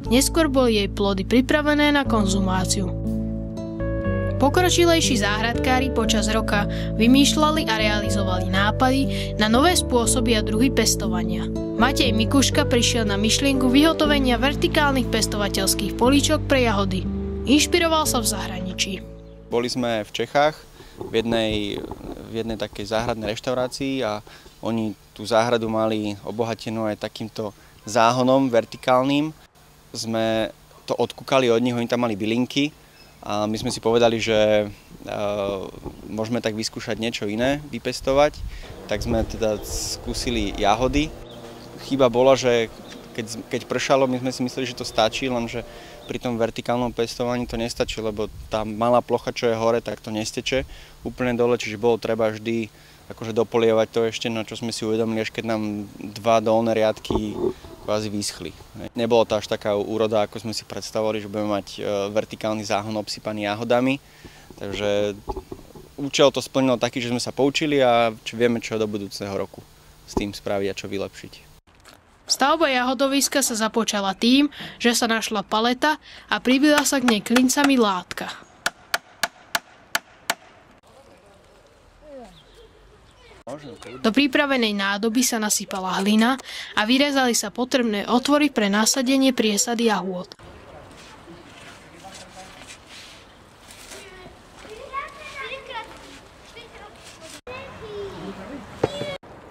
Neskôr boli jej plody pripravené na konzumáciu. Pokročilejší záhradkári počas roka vymýšľali a realizovali nápady na nové spôsoby a druhy pestovania. Matej Mikuška prišiel na myšlienku vyhotovenia vertikálnych pestovateľských políčok pre jahody. Inšpiroval sa v zahraničí. Boli sme v Čechách v jednej takej záhradnej reštaurácii a oni tú záhradu mali obohatenú aj takýmto záhonom vertikálnym. Sme to odkúkali od nich, oni tam mali bylinky. A my sme si povedali, že môžeme tak vyskúšať niečo iné, vypestovať. Tak sme teda skúsili jahody. Chyba bola, že keď pršalo, my sme si mysleli, že to stačí, lenže pri tom vertikálnom pestovaní to nestačí, lebo tá malá plocha, čo je hore, tak to nesteče úplne dole, čiže bolo treba vždy akože dopolievať to ešte, na čo sme si uvedomili, až keď nám 2 dolné riadky kvázi vyschli. Nebolo to až taká úroda, ako sme si predstavovali, že budeme mať vertikálny záhon obsypaný jahodami. Takže účel to splnilo taký, že sme sa poučili a vieme, čo do budúceho roku s tým spraviť a čo vylepšiť. Stavba jahodoviska sa započala tým, že sa našla paleta a pribila sa k nej klincami látka. Do pripravenej nádoby sa nasypala hlina a vyrezali sa potrebné otvory pre nasadenie priesady jahôd.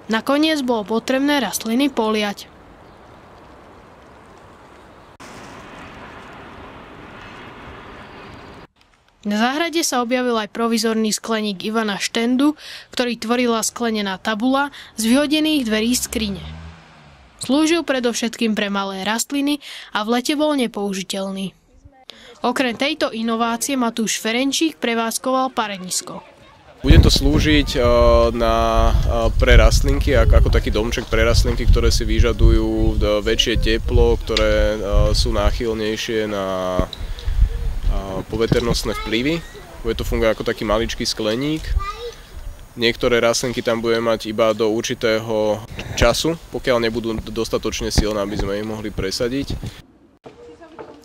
Nakoniec bolo potrebné rastliny poliať. Na záhrade sa objavil aj provizorný skleník Ivana Štendu, ktorý tvorila sklenená tabula z vyhodených dverí skrine. Slúžil predovšetkým pre malé rastliny a v lete bol nepoužiteľný. Okrem tejto inovácie Matúš Ferenčík prevádzkoval parenisko. Bude to slúžiť pre rastlinky, ako taký domček pre rastlinky, ktoré si vyžadujú väčšie teplo, ktoré sú náchylnejšie na poveternostné vplyvy. Bude to fungovať ako taký maličký skleník. Niektoré rastlinky tam budeme mať iba do určitého času, pokiaľ nebudú dostatočne silné, aby sme ich mohli presadiť.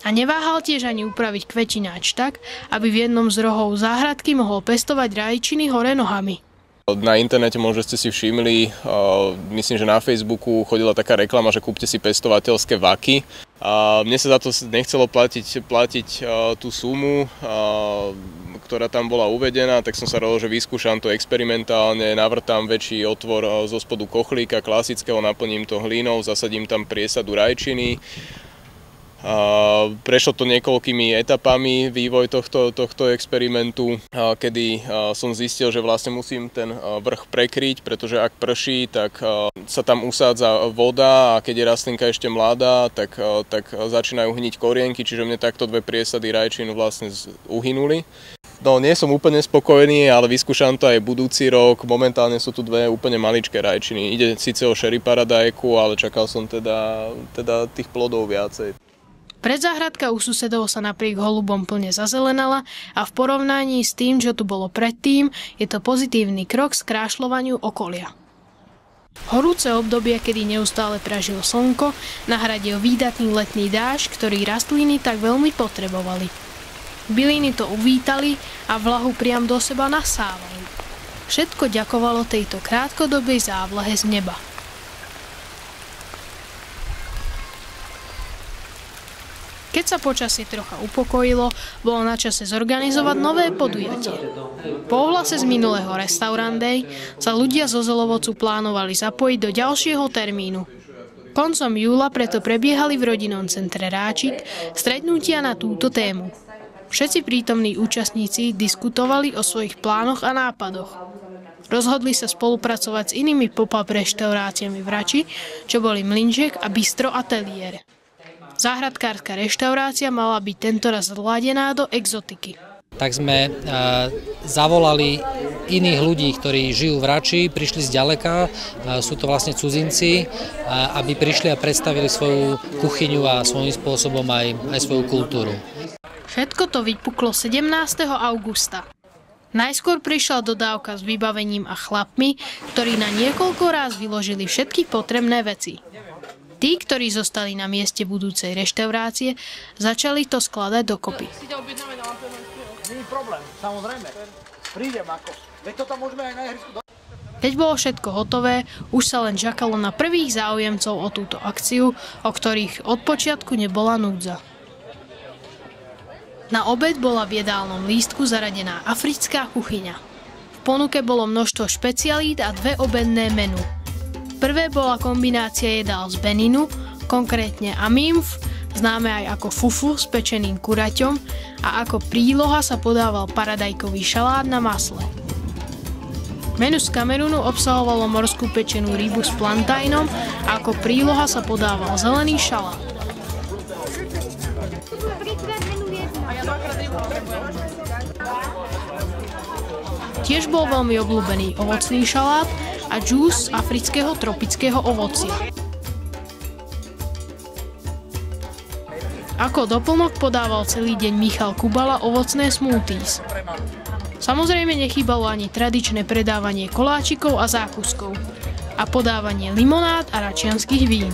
A neváhal tiež ani upraviť kvetináč tak, aby v jednom z rohov záhradky mohol pestovať rajčiny hore nohami. Na internete možno ste si všimli, myslím, že na Facebooku chodila taká reklama, že kúpte si pestovateľské vaky. A mne sa za to nechcelo platiť tú sumu, ktorá tam bola uvedená, tak som sa rozhodol, že vyskúšam to experimentálne, navrtám väčší otvor zo spodu kochlíka klasického, naplním to hlinou, zasadím tam priesadu rajčiny. Prešlo to niekoľkými etapami vývoj tohto experimentu, kedy som zistil, že vlastne musím ten vrch prekryť, pretože ak prší, tak sa tam usádza voda a keď je rastlinka ešte mladá, tak začínajú hniť korienky, čiže mne takto dve priesady rajčín vlastne uhynuli. No, nie som úplne spokojný, ale vyskúšam to aj budúci rok. Momentálne sú tu dve úplne maličké rajčiny. Ide síce o Sherry Paradajku, ale čakal som teda tých plodov viacej. Predzáhradka u susedov sa napriek holubom plne zazelenala a v porovnaní s tým, čo tu bolo predtým, je to pozitívny krok k skrášľovaniu okolia. Horúce obdobie, kedy neustále pražilo slnko, nahradil výdatný letný dážď, ktorý rastliny tak veľmi potrebovali. Byliny to uvítali a vlahu priam do seba nasávali. Všetko ďakovalo tejto krátkodobej závlahe z neba. Keď sa počasie trocha upokojilo, bolo na čase zorganizovať nové podujatie. Po ohlase z minulého Restaurant Day sa ľudia zo Zelovocu plánovali zapojiť do ďalšieho termínu. Koncom júla preto prebiehali v rodinnom centre Ráčik stretnutia na túto tému. Všetci prítomní účastníci diskutovali o svojich plánoch a nápadoch. Rozhodli sa spolupracovať s inými pop-up reštauráciami v Rači, čo boli Mlynžek a Bistro Atelier. Záhradkárska reštaurácia mala byť tentoraz zladená do exotiky. Tak sme zavolali iných ľudí, ktorí žijú v Rači, prišli z ďaleka, sú to vlastne cudzinci, aby prišli a predstavili svoju kuchyňu a svojím spôsobom aj svoju kultúru. Všetko to vypuklo 17. augusta. Najskôr prišla dodávka s vybavením a chlapmi, ktorí na niekoľko ráz vyložili všetky potrebné veci. Tí, ktorí zostali na mieste budúcej reštaurácie, začali to skladať dokopy. Keď bolo všetko hotové, už sa len čakalo na prvých záujemcov o túto akciu, o ktorých od počiatku nebola núdza. Na obed bola v jedálnom lístku zaradená africká kuchyňa. V ponuke bolo množstvo špecialít a dve obedné menu. Prvé bola kombinácia jedál z Beninu, konkrétne amimf, známe aj ako fufu s pečeným kuraťom, a ako príloha sa podával paradajkový šalát na masle. Menu z Kamerunu obsahovalo morskú pečenú rybu s plantajnom a ako príloha sa podával zelený šalát. Tiež bol veľmi obľúbený ovocný šalát a džús z afrického tropického ovocia. Ako doplnok podával celý deň Michal Kubala ovocné smoothies. Samozrejme nechýbalo ani tradičné predávanie koláčikov a zákuskov a podávanie limonád a račianskych vín.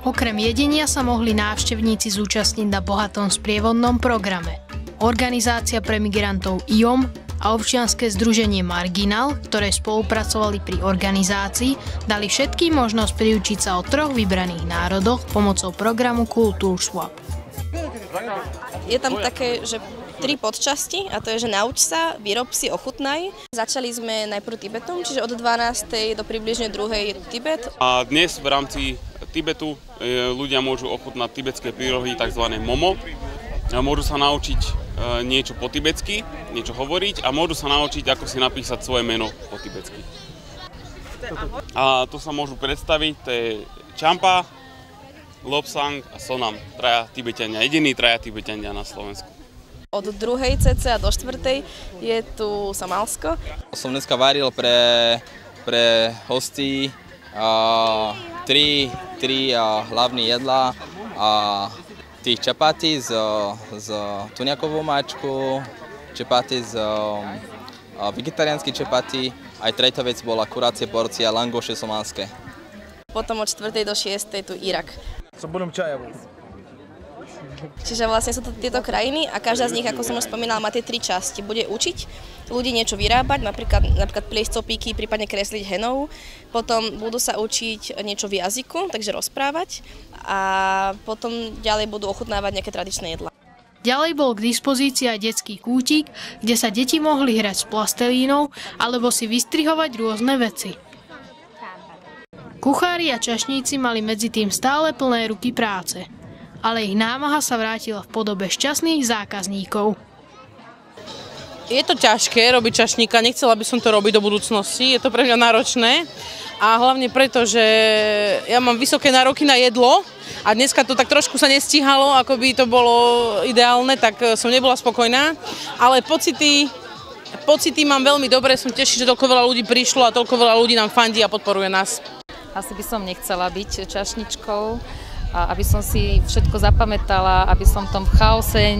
Okrem jedenia sa mohli návštevníci zúčastniť na bohatom sprievodnom programe. Organizácia pre migrantov IOM a občianske združenie Marginal, ktoré spolupracovali pri organizácii, dali všetkým možnosť priučiť sa o 3 vybraných národoch pomocou programu Culture Swap. Je tam také, že 3 podčasti, a to je, že nauč sa, vyrob si, ochutnaj. Začali sme najprv Tibetom, čiže od 12. do približne 2. je Tibet. A dnes v rámci Tibetu ľudia môžu ochutnať tibetské prírohy, tzv. Momo. Môžu sa naučiť niečo po tibetsky, niečo hovoriť a môžu sa naučiť, ako si napísať svoje meno po tibetsky. A tu sa môžu predstaviť, to je Champa, Lobsang a Sonam, traja Tibetania, jediní traja Tibetania na Slovensku. Od 2. cca do 4. je tu Somálsko. Som dneska varil pre hostí 3 hlavné jedlá a tých čapati z tuniakovou máčku, čapati vegetariánsky čapati, aj tretia vec bola kurácie porcia langoše somálske. Potom od 4. do 6. je tu Irak. Čiže vlastne sú to tieto krajiny a každá z nich, ako som už spomínala, má tie 3 časti. Bude učiť ľudí niečo vyrábať, napríklad pliesť copíky, prípadne kresliť henou. Potom budú sa učiť niečo v jazyku, takže rozprávať. A potom ďalej budú ochutnávať nejaké tradičné jedlá. Ďalej bol k dispozícii aj detský kútik, kde sa deti mohli hrať s plastelínou alebo si vystrihovať rôzne veci. Kuchári a čašníci mali medzi tým stále plné ruky práce, ale ich námaha sa vrátila v podobe šťastných zákazníkov. Je to ťažké robiť čašníka, nechcela by som to robiť do budúcnosti, je to pre mňa náročné a hlavne preto, že ja mám vysoké nároky na jedlo a dneska to tak trošku sa nestíhalo, ako by to bolo ideálne, tak som nebola spokojná, ale pocity mám veľmi dobré, som teší, že toľko veľa ľudí prišlo a toľko veľa ľudí nám fandí a podporuje nás. Asi by som nechcela byť čašničkou, aby som si všetko zapamätala, aby som v tom chaose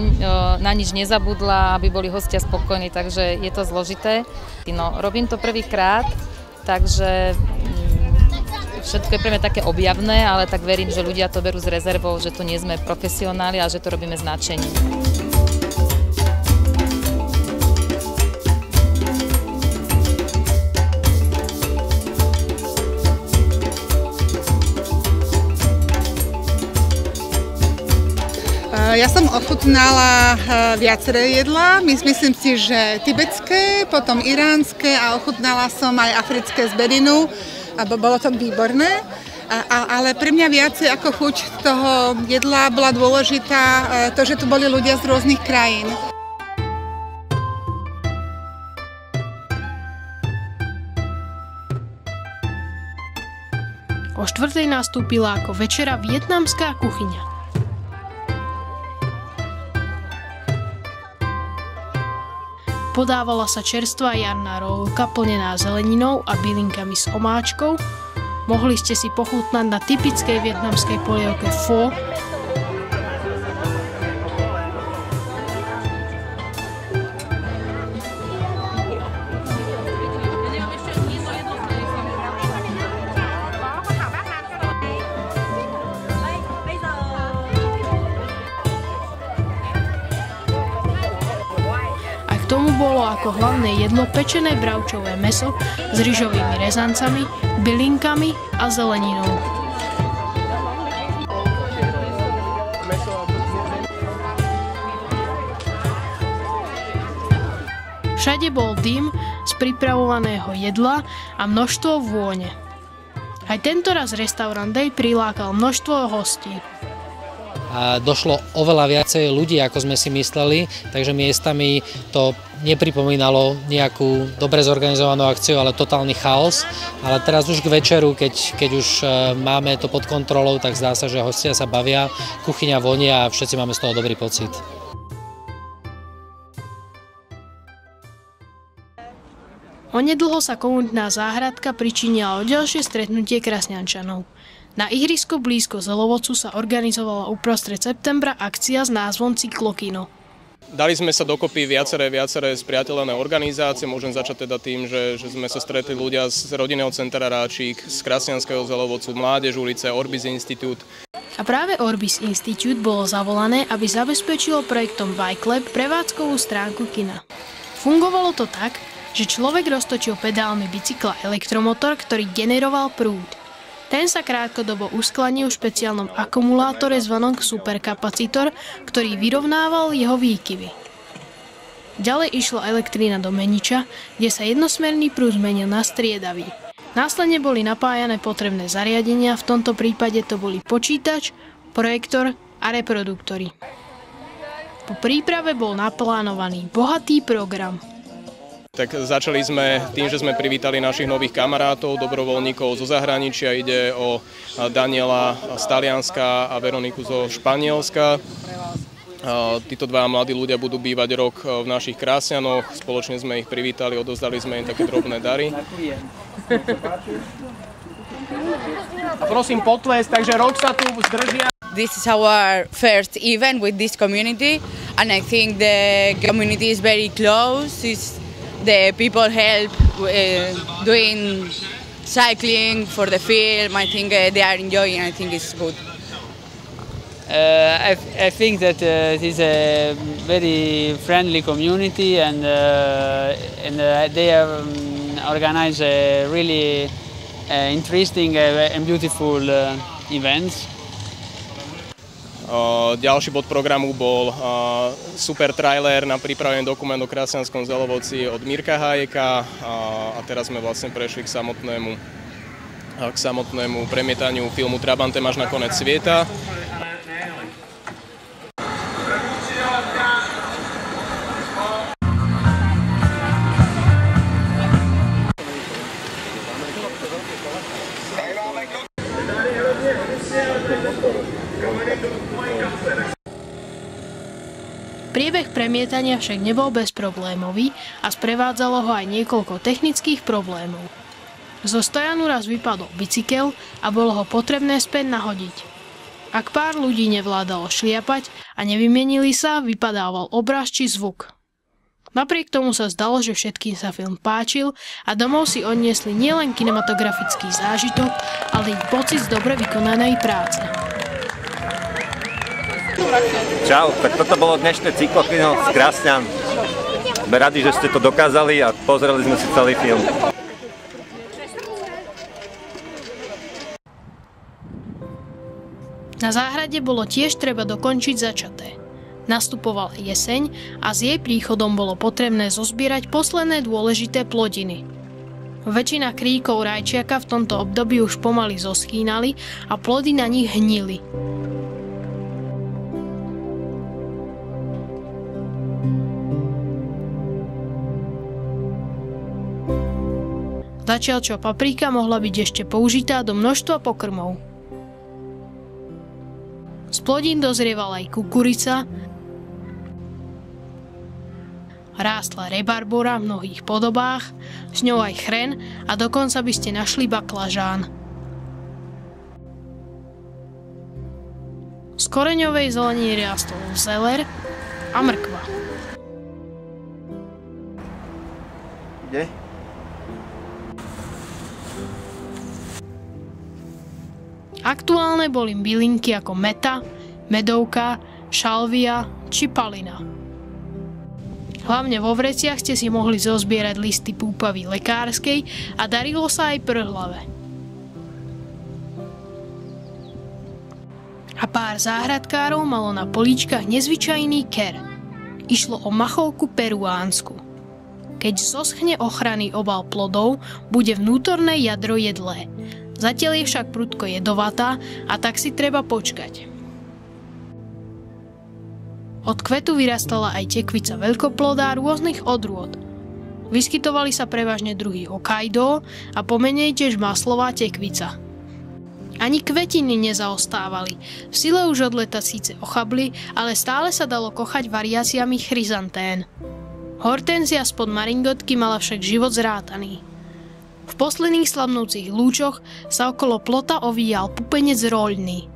na nič nezabudla, aby boli hostia spokojní, takže je to zložité. No, robím to prvýkrát, takže všetko je pre mňa také objavné, ale tak verím, že ľudia to berú s rezervou, že tu nie sme profesionáli a že to robíme s nadšením. Ja som ochutnala viaceré jedlá, myslím si, že tibetské, potom iránske a ochutnala som aj africké z Bedinu a bolo to výborné. Ale pre mňa viacej ako chuť toho jedla bola dôležitá to, že tu boli ľudia z rôznych krajín. O 4:00 nastúpila ako večera vietnamská kuchyňa. Podávala sa čerstvá jarná roľka plnená zeleninou a bylinkami s omáčkou. Mohli ste si pochutnať na typickej vietnamskej polievke pho. K tomu bolo ako hlavné jedlo pečené bravčové mäso s ryžovými rezancami, bylinkami a zeleninou. Všade bol dym z pripravovaného jedla a množstvo vône. Aj tento raz restaurant Day prilákal množstvo hostí. A došlo oveľa viacej ľudí, ako sme si mysleli, takže miestami to nepripomínalo nejakú dobre zorganizovanú akciu, ale totálny chaos. Ale teraz už k večeru, keď už máme to pod kontrolou, tak zdá sa, že hostia sa bavia, kuchyňa vonia a všetci máme z toho dobrý pocit. Onedlho sa komunitná záhradka pričinila o ďalšie stretnutie Krasňančanov. Na ihrisku blízko Zelovocu sa organizovala uprostred septembra akcia s názvom Cyklokino. Dali sme sa dokopy viaceré spriateľené organizácie. Môžem začať teda tým, že sme sa stretli ľudia z rodinného centra Ráčik, z Krasňanského Zelovocu, Mládež ulice, Orbis Institút. A práve Orbis Institute bolo zavolané, aby zabezpečilo projektom Bike Lab prevádzkovú stránku kina. Fungovalo to tak, že človek roztočil pedálmi bicykla elektromotor, ktorý generoval prúd. Ten sa krátkodobo uskladnil v špeciálnom akumulátore zvanom superkapacitor, ktorý vyrovnával jeho výkyvy. Ďalej išla elektrina do meniča, kde sa jednosmerný prúd zmenil na striedavý. Následne boli napájané potrebné zariadenia, v tomto prípade to boli počítač, projektor a reproduktory. Po príprave bol naplánovaný bohatý program. Tak začali sme tým, že sme privítali našich nových kamarátov, dobrovoľníkov zo zahraničia. Ide o Daniela z Talianska a Veroniku zo Španielska. Títo dva mladí ľudia budú bývať rok v našich Krásňanoch. Spoločne sme ich privítali, odozdali sme im také drobné dary. A prosím potles, takže rok sa tu zdržia. This is our first event with this community, and I think the community is very close. The people help doing cycling for the film. I think they are enjoying. I think it's good. I think that it is a very friendly community, and they have organized a really interesting and beautiful events. Ďalší bod programu bol super trailer na pripravený dokument o Krásňanskom Zelovoci od Mirka Hájeka a teraz sme vlastne prešli k samotnému premietaniu filmu Trabantem až na konec sveta. Priebeh premietania však nebol bezproblémový a sprevádzalo ho aj niekoľko technických problémov. Zo stojanu raz vypadol bicykel a bolo ho potrebné späť nahodiť. Ak pár ľudí nevládalo šliapať a nevymienili sa, vypadával obraz či zvuk. Napriek tomu sa zdalo, že všetkým sa film páčil a domov si odniesli nielen kinematografický zážitok, ale i pocit z dobre vykonanej práce. Čau, tak toto bolo dnešné cyklokino z Krásňan. Sme radi, že ste to dokázali a pozreli sme si celý film. Na záhrade bolo tiež treba dokončiť začaté. Nastupovala jeseň a s jej príchodom bolo potrebné zozbierať posledné dôležité plodiny. Väčšina kríkov rajčiaka v tomto období už pomaly zoschínali a plody na nich hnili. Zatiaľ čo paprika mohla byť ešte použitá do množstva pokrmov. Z plodín dozrievala aj kukurica, rástla rebarbora v mnohých podobách, s ňou aj chren a dokonca by ste našli baklažán. Z koreňovej zeleniny rástol zeler a mrkva. Kde? Aktuálne boli bylinky ako meta, medovka, šalvia či palina. Hlavne vo vreciach ste si mohli zozbierať listy púpavy lekárskej a darilo sa aj prhlave. A pár záhradkárov malo na políčkach nezvyčajný ker. Išlo o machovku peruánsku. Keď zoschne ochranný obal plodov, bude vnútorné jadro jedlé. Zatiaľ je však prudko jedovatá a tak si treba počkať. Od kvetu vyrastala aj tekvica veľkoplodá rôznych odrôd. Vyskytovali sa prevažne druhy Hokkaido a pomenej tiež maslová tekvica. Ani kvetiny nezaostávali. V sile už od leta síce ochabli, ale stále sa dalo kochať variáciami chryzantén. Hortenzia spod maringotky mala však život zrátaný. V posledných slabnúcich lúčoch sa okolo plota ovíjal pupenec roľný.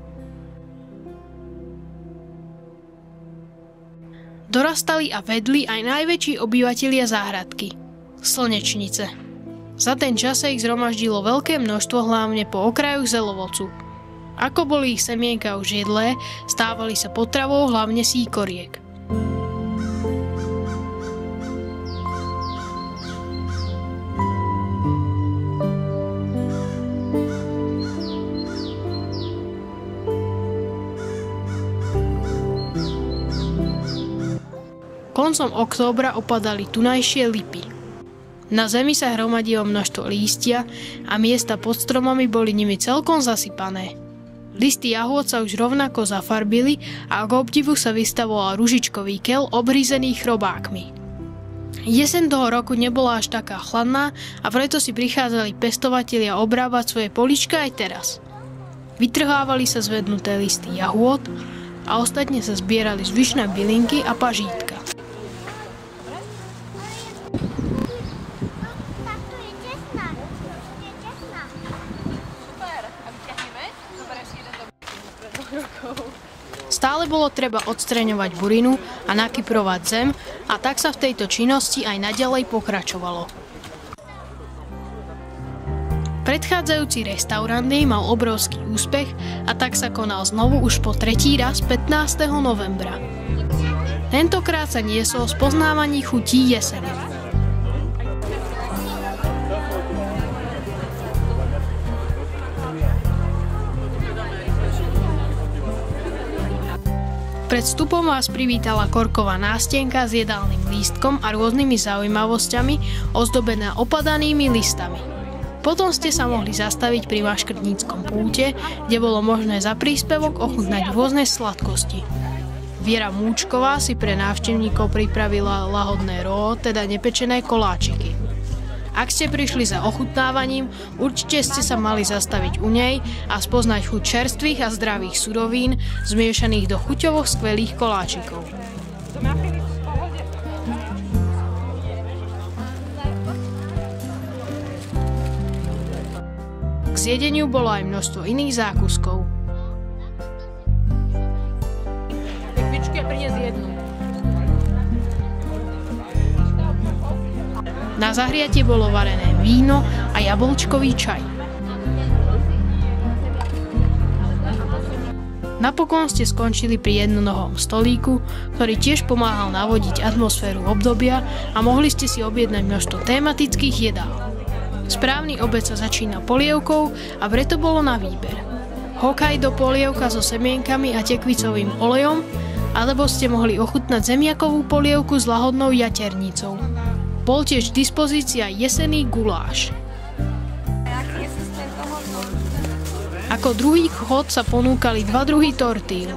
Dorastali a vedli aj najväčší obyvatelia záhradky – slnečnice. Za ten čas sa ich zhromaždilo veľké množstvo hlavne po okrajoch Zelovocu. Ako boli ich semienka už jedlé, stávali sa potravou hlavne síkoriek. Koncom októbra opadali tunajšie lipy. Na zemi sa hromadilo množstvo lístia a miesta pod stromami boli nimi celkom zasypané. Listy jahôd sa už rovnako zafarbili a k obdivu sa vystavoval ružičkový keľ obhryzený chrobákmi. Jeseň toho roku nebola až taká chladná a preto si prichádzali pestovatelia obrábať svoje políčka aj teraz. Vytrhávali sa zvednuté listy jahôd a ostatne sa zbierali zvyšné bylinky a pažítka. Stále bolo treba odstreňovať burinu a nakyprovať zem a tak sa v tejto činnosti aj naďalej pokračovalo. Predchádzajúci restaurant mal obrovský úspech a tak sa konal znovu už po tretí raz 15. novembra. Tentokrát sa niesol spoznávaní chutí jesene. Pred vstupom vás privítala korková nástenka s jedálnym lístkom a rôznymi zaujímavosťami ozdobená opadanými listami. Potom ste sa mohli zastaviť pri Maškrtníckom púte, kde bolo možné za príspevok ochutnať rôzne sladkosti. Viera Múčková si pre návštevníkov pripravila lahodné roho, teda nepečené koláčiky. Ak ste prišli za ochutnávaním, určite ste sa mali zastaviť u nej a spoznať chuť čerstvých a zdravých surovín, zmiešaných do chuťovo skvelých koláčikov. K zjedeniu bolo aj množstvo iných zákuskov. Tekvičky a priniesť jednu. Na zahriatie bolo varené víno a jablčkový čaj. Napokon ste skončili pri jednonohom stolíku, ktorý tiež pomáhal navodiť atmosféru obdobia a mohli ste si objednať množstvo tematických jedál. Správny obed sa začína polievkou a preto bolo na výber. Hokkaido polievka so semienkami a tekvicovým olejom, alebo ste mohli ochutnať zemiakovú polievku s lahodnou jaternicou. Bol tiež k dispozícii jesenný guláš. Ako druhý chod sa ponúkali dva druhy tortíl.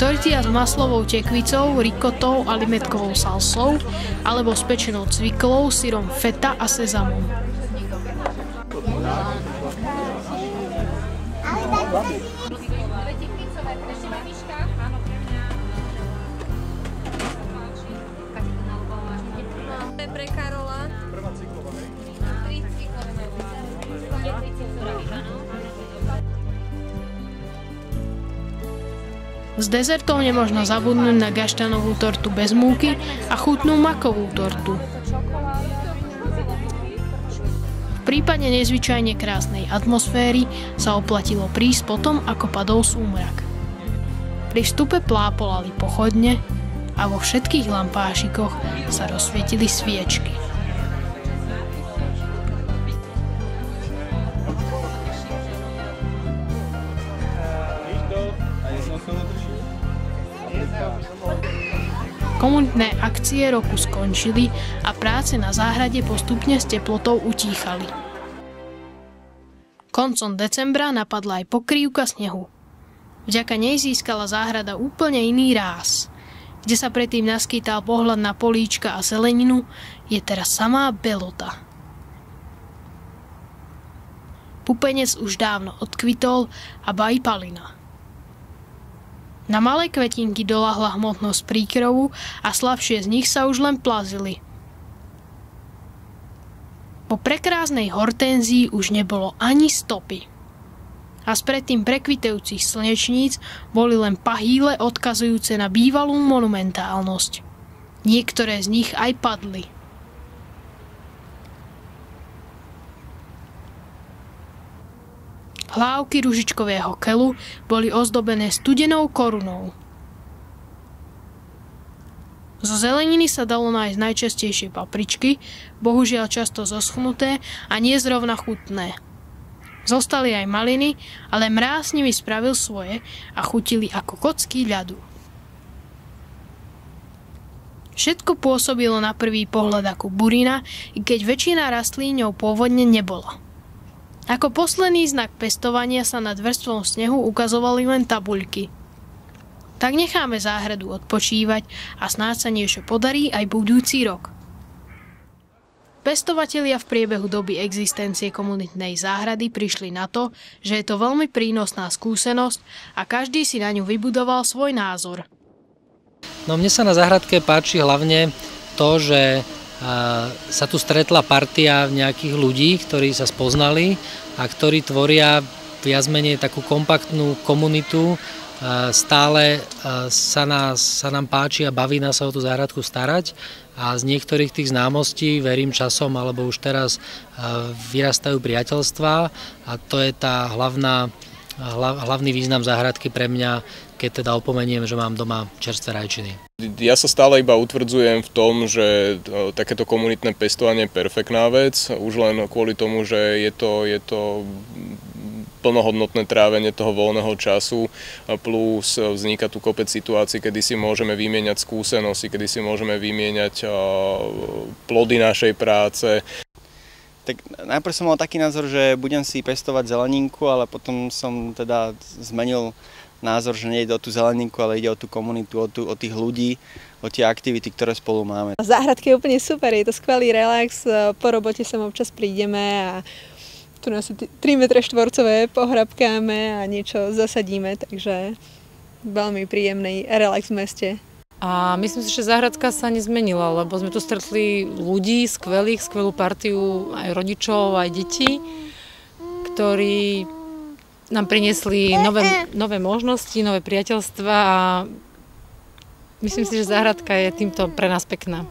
Tortilla s maslovou tekvicou, rikotou a limetkovou salsou, alebo s pečenou cviklou, syrom feta a sezamom. Pre Karola. Z dezertov nemožno zabudnúť na gaštanovú tortu bez múky a chutnú makovú tortu. V prípade nezvyčajne krásnej atmosféry sa oplatilo prísť potom, ako padol súmrak. Pri vstupe plápolali pochodne a vo všetkých lampášikoch sa rozsvietili sviečky. Komunitné akcie roku skončili a práce na záhrade postupne s teplotou utíchali. Koncom decembra napadla aj pokrývka snehu. Vďaka nej získala záhrada úplne iný ráz. Kde sa predtým naskýtal pohľad na políčka a zeleninu, je teraz samá belota. Pupenec už dávno odkvitol a bajpalina. Na malé kvetinky doľahla hmotnosť príkrovu a slabšie z nich sa už len plazili. Po prekrásnej horténzii už nebolo ani stopy. A z predtým prekvitujúcich slnečníc boli len pahýle odkazujúce na bývalú monumentálnosť. Niektoré z nich aj padli. Hlávky ružičkového keľu boli ozdobené studenou korunou. Zo zeleniny sa dalo nájsť najčastejšie papričky, bohužiaľ často zoschnuté a nie zrovna chutné. Zostali aj maliny, ale mráz s nimi spravil svoje a chutili ako kocky ľadu. Všetko pôsobilo na prvý pohľad ako burina, i keď väčšina rastlín ňou pôvodne nebola. Ako posledný znak pestovania sa nad vrstvom snehu ukazovali len tabuľky. Tak necháme záhradu odpočívať a snáď sa niečo podarí aj budúci rok. Pestovatelia v priebehu doby existencie komunitnej záhrady prišli na to, že je to veľmi prínosná skúsenosť a každý si na ňu vybudoval svoj názor. No mne sa na záhradke páči hlavne to, že sa tu stretla partia nejakých ľudí, ktorí sa spoznali a ktorí tvoria viac menej takú kompaktnú komunitu. Stále sa nám páči a baví nás sa o tú záhradku starať a z niektorých tých známostí, verím časom, alebo už teraz vyrastajú priateľstvá a to je tá hlavný význam záhradky pre mňa, keď teda opomeniem, že mám doma čerstvé rajčiny. Ja sa stále iba utvrdzujem v tom, že takéto komunitné pestovanie je perfektná vec, už len kvôli tomu, že je to plnohodnotné trávenie toho voľného času, plus vzniká tu kopec situácií, kedy si môžeme vymieňať skúsenosti, kedy si môžeme vymieňať plody našej práce. Tak najprv som mal taký názor, že budem si pestovať zeleninku, ale potom som teda zmenil názor, že nejde o tú zeleninku, ale ide o tú komunitu, o tých ľudí, o tie aktivity, ktoré spolu máme. Záhradka je úplne super, je to skvelý relax, po robote sem občas prídeme a tu nás 3 metre štvorcové pohrabkáme a niečo zasadíme, takže veľmi príjemný relax v meste. A myslím si, že záhradka sa nezmenila, lebo sme tu stretli ľudí, skvelú partiu, aj rodičov, aj detí, ktorí nám priniesli nové možnosti, nové priateľstva a myslím si, že záhradka je týmto pre nás pekná.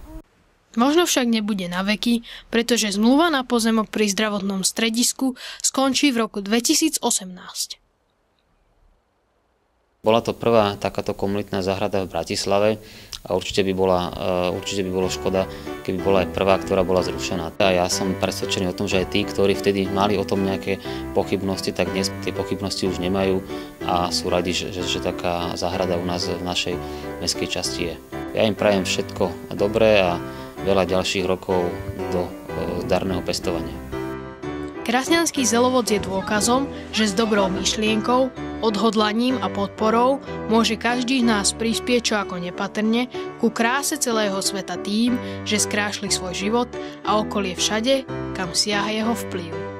Možno však nebude na veky, pretože zmluva na pozemok pri zdravotnom stredisku skončí v roku 2018. Bola to prvá takáto komunitná záhrada v Bratislave a určite by bolo škoda, keby bola aj prvá, ktorá bola zrušená. A ja som presvedčený o tom, že aj tí, ktorí vtedy mali o tom nejaké pochybnosti, tak dnes tie pochybnosti už nemajú a sú radi, že taká záhrada u nás v našej mestskej časti je. Ja im prajem všetko dobré a veľa ďalších rokov do darného pestovania. Krasňanský zelovod je dôkazom, že s dobrou myšlienkou, odhodlaním a podporou môže každý z nás prispieť čo ako nepatrne ku kráse celého sveta tým, že skrášli svoj život a okolie všade, kam siaha jeho vplyv.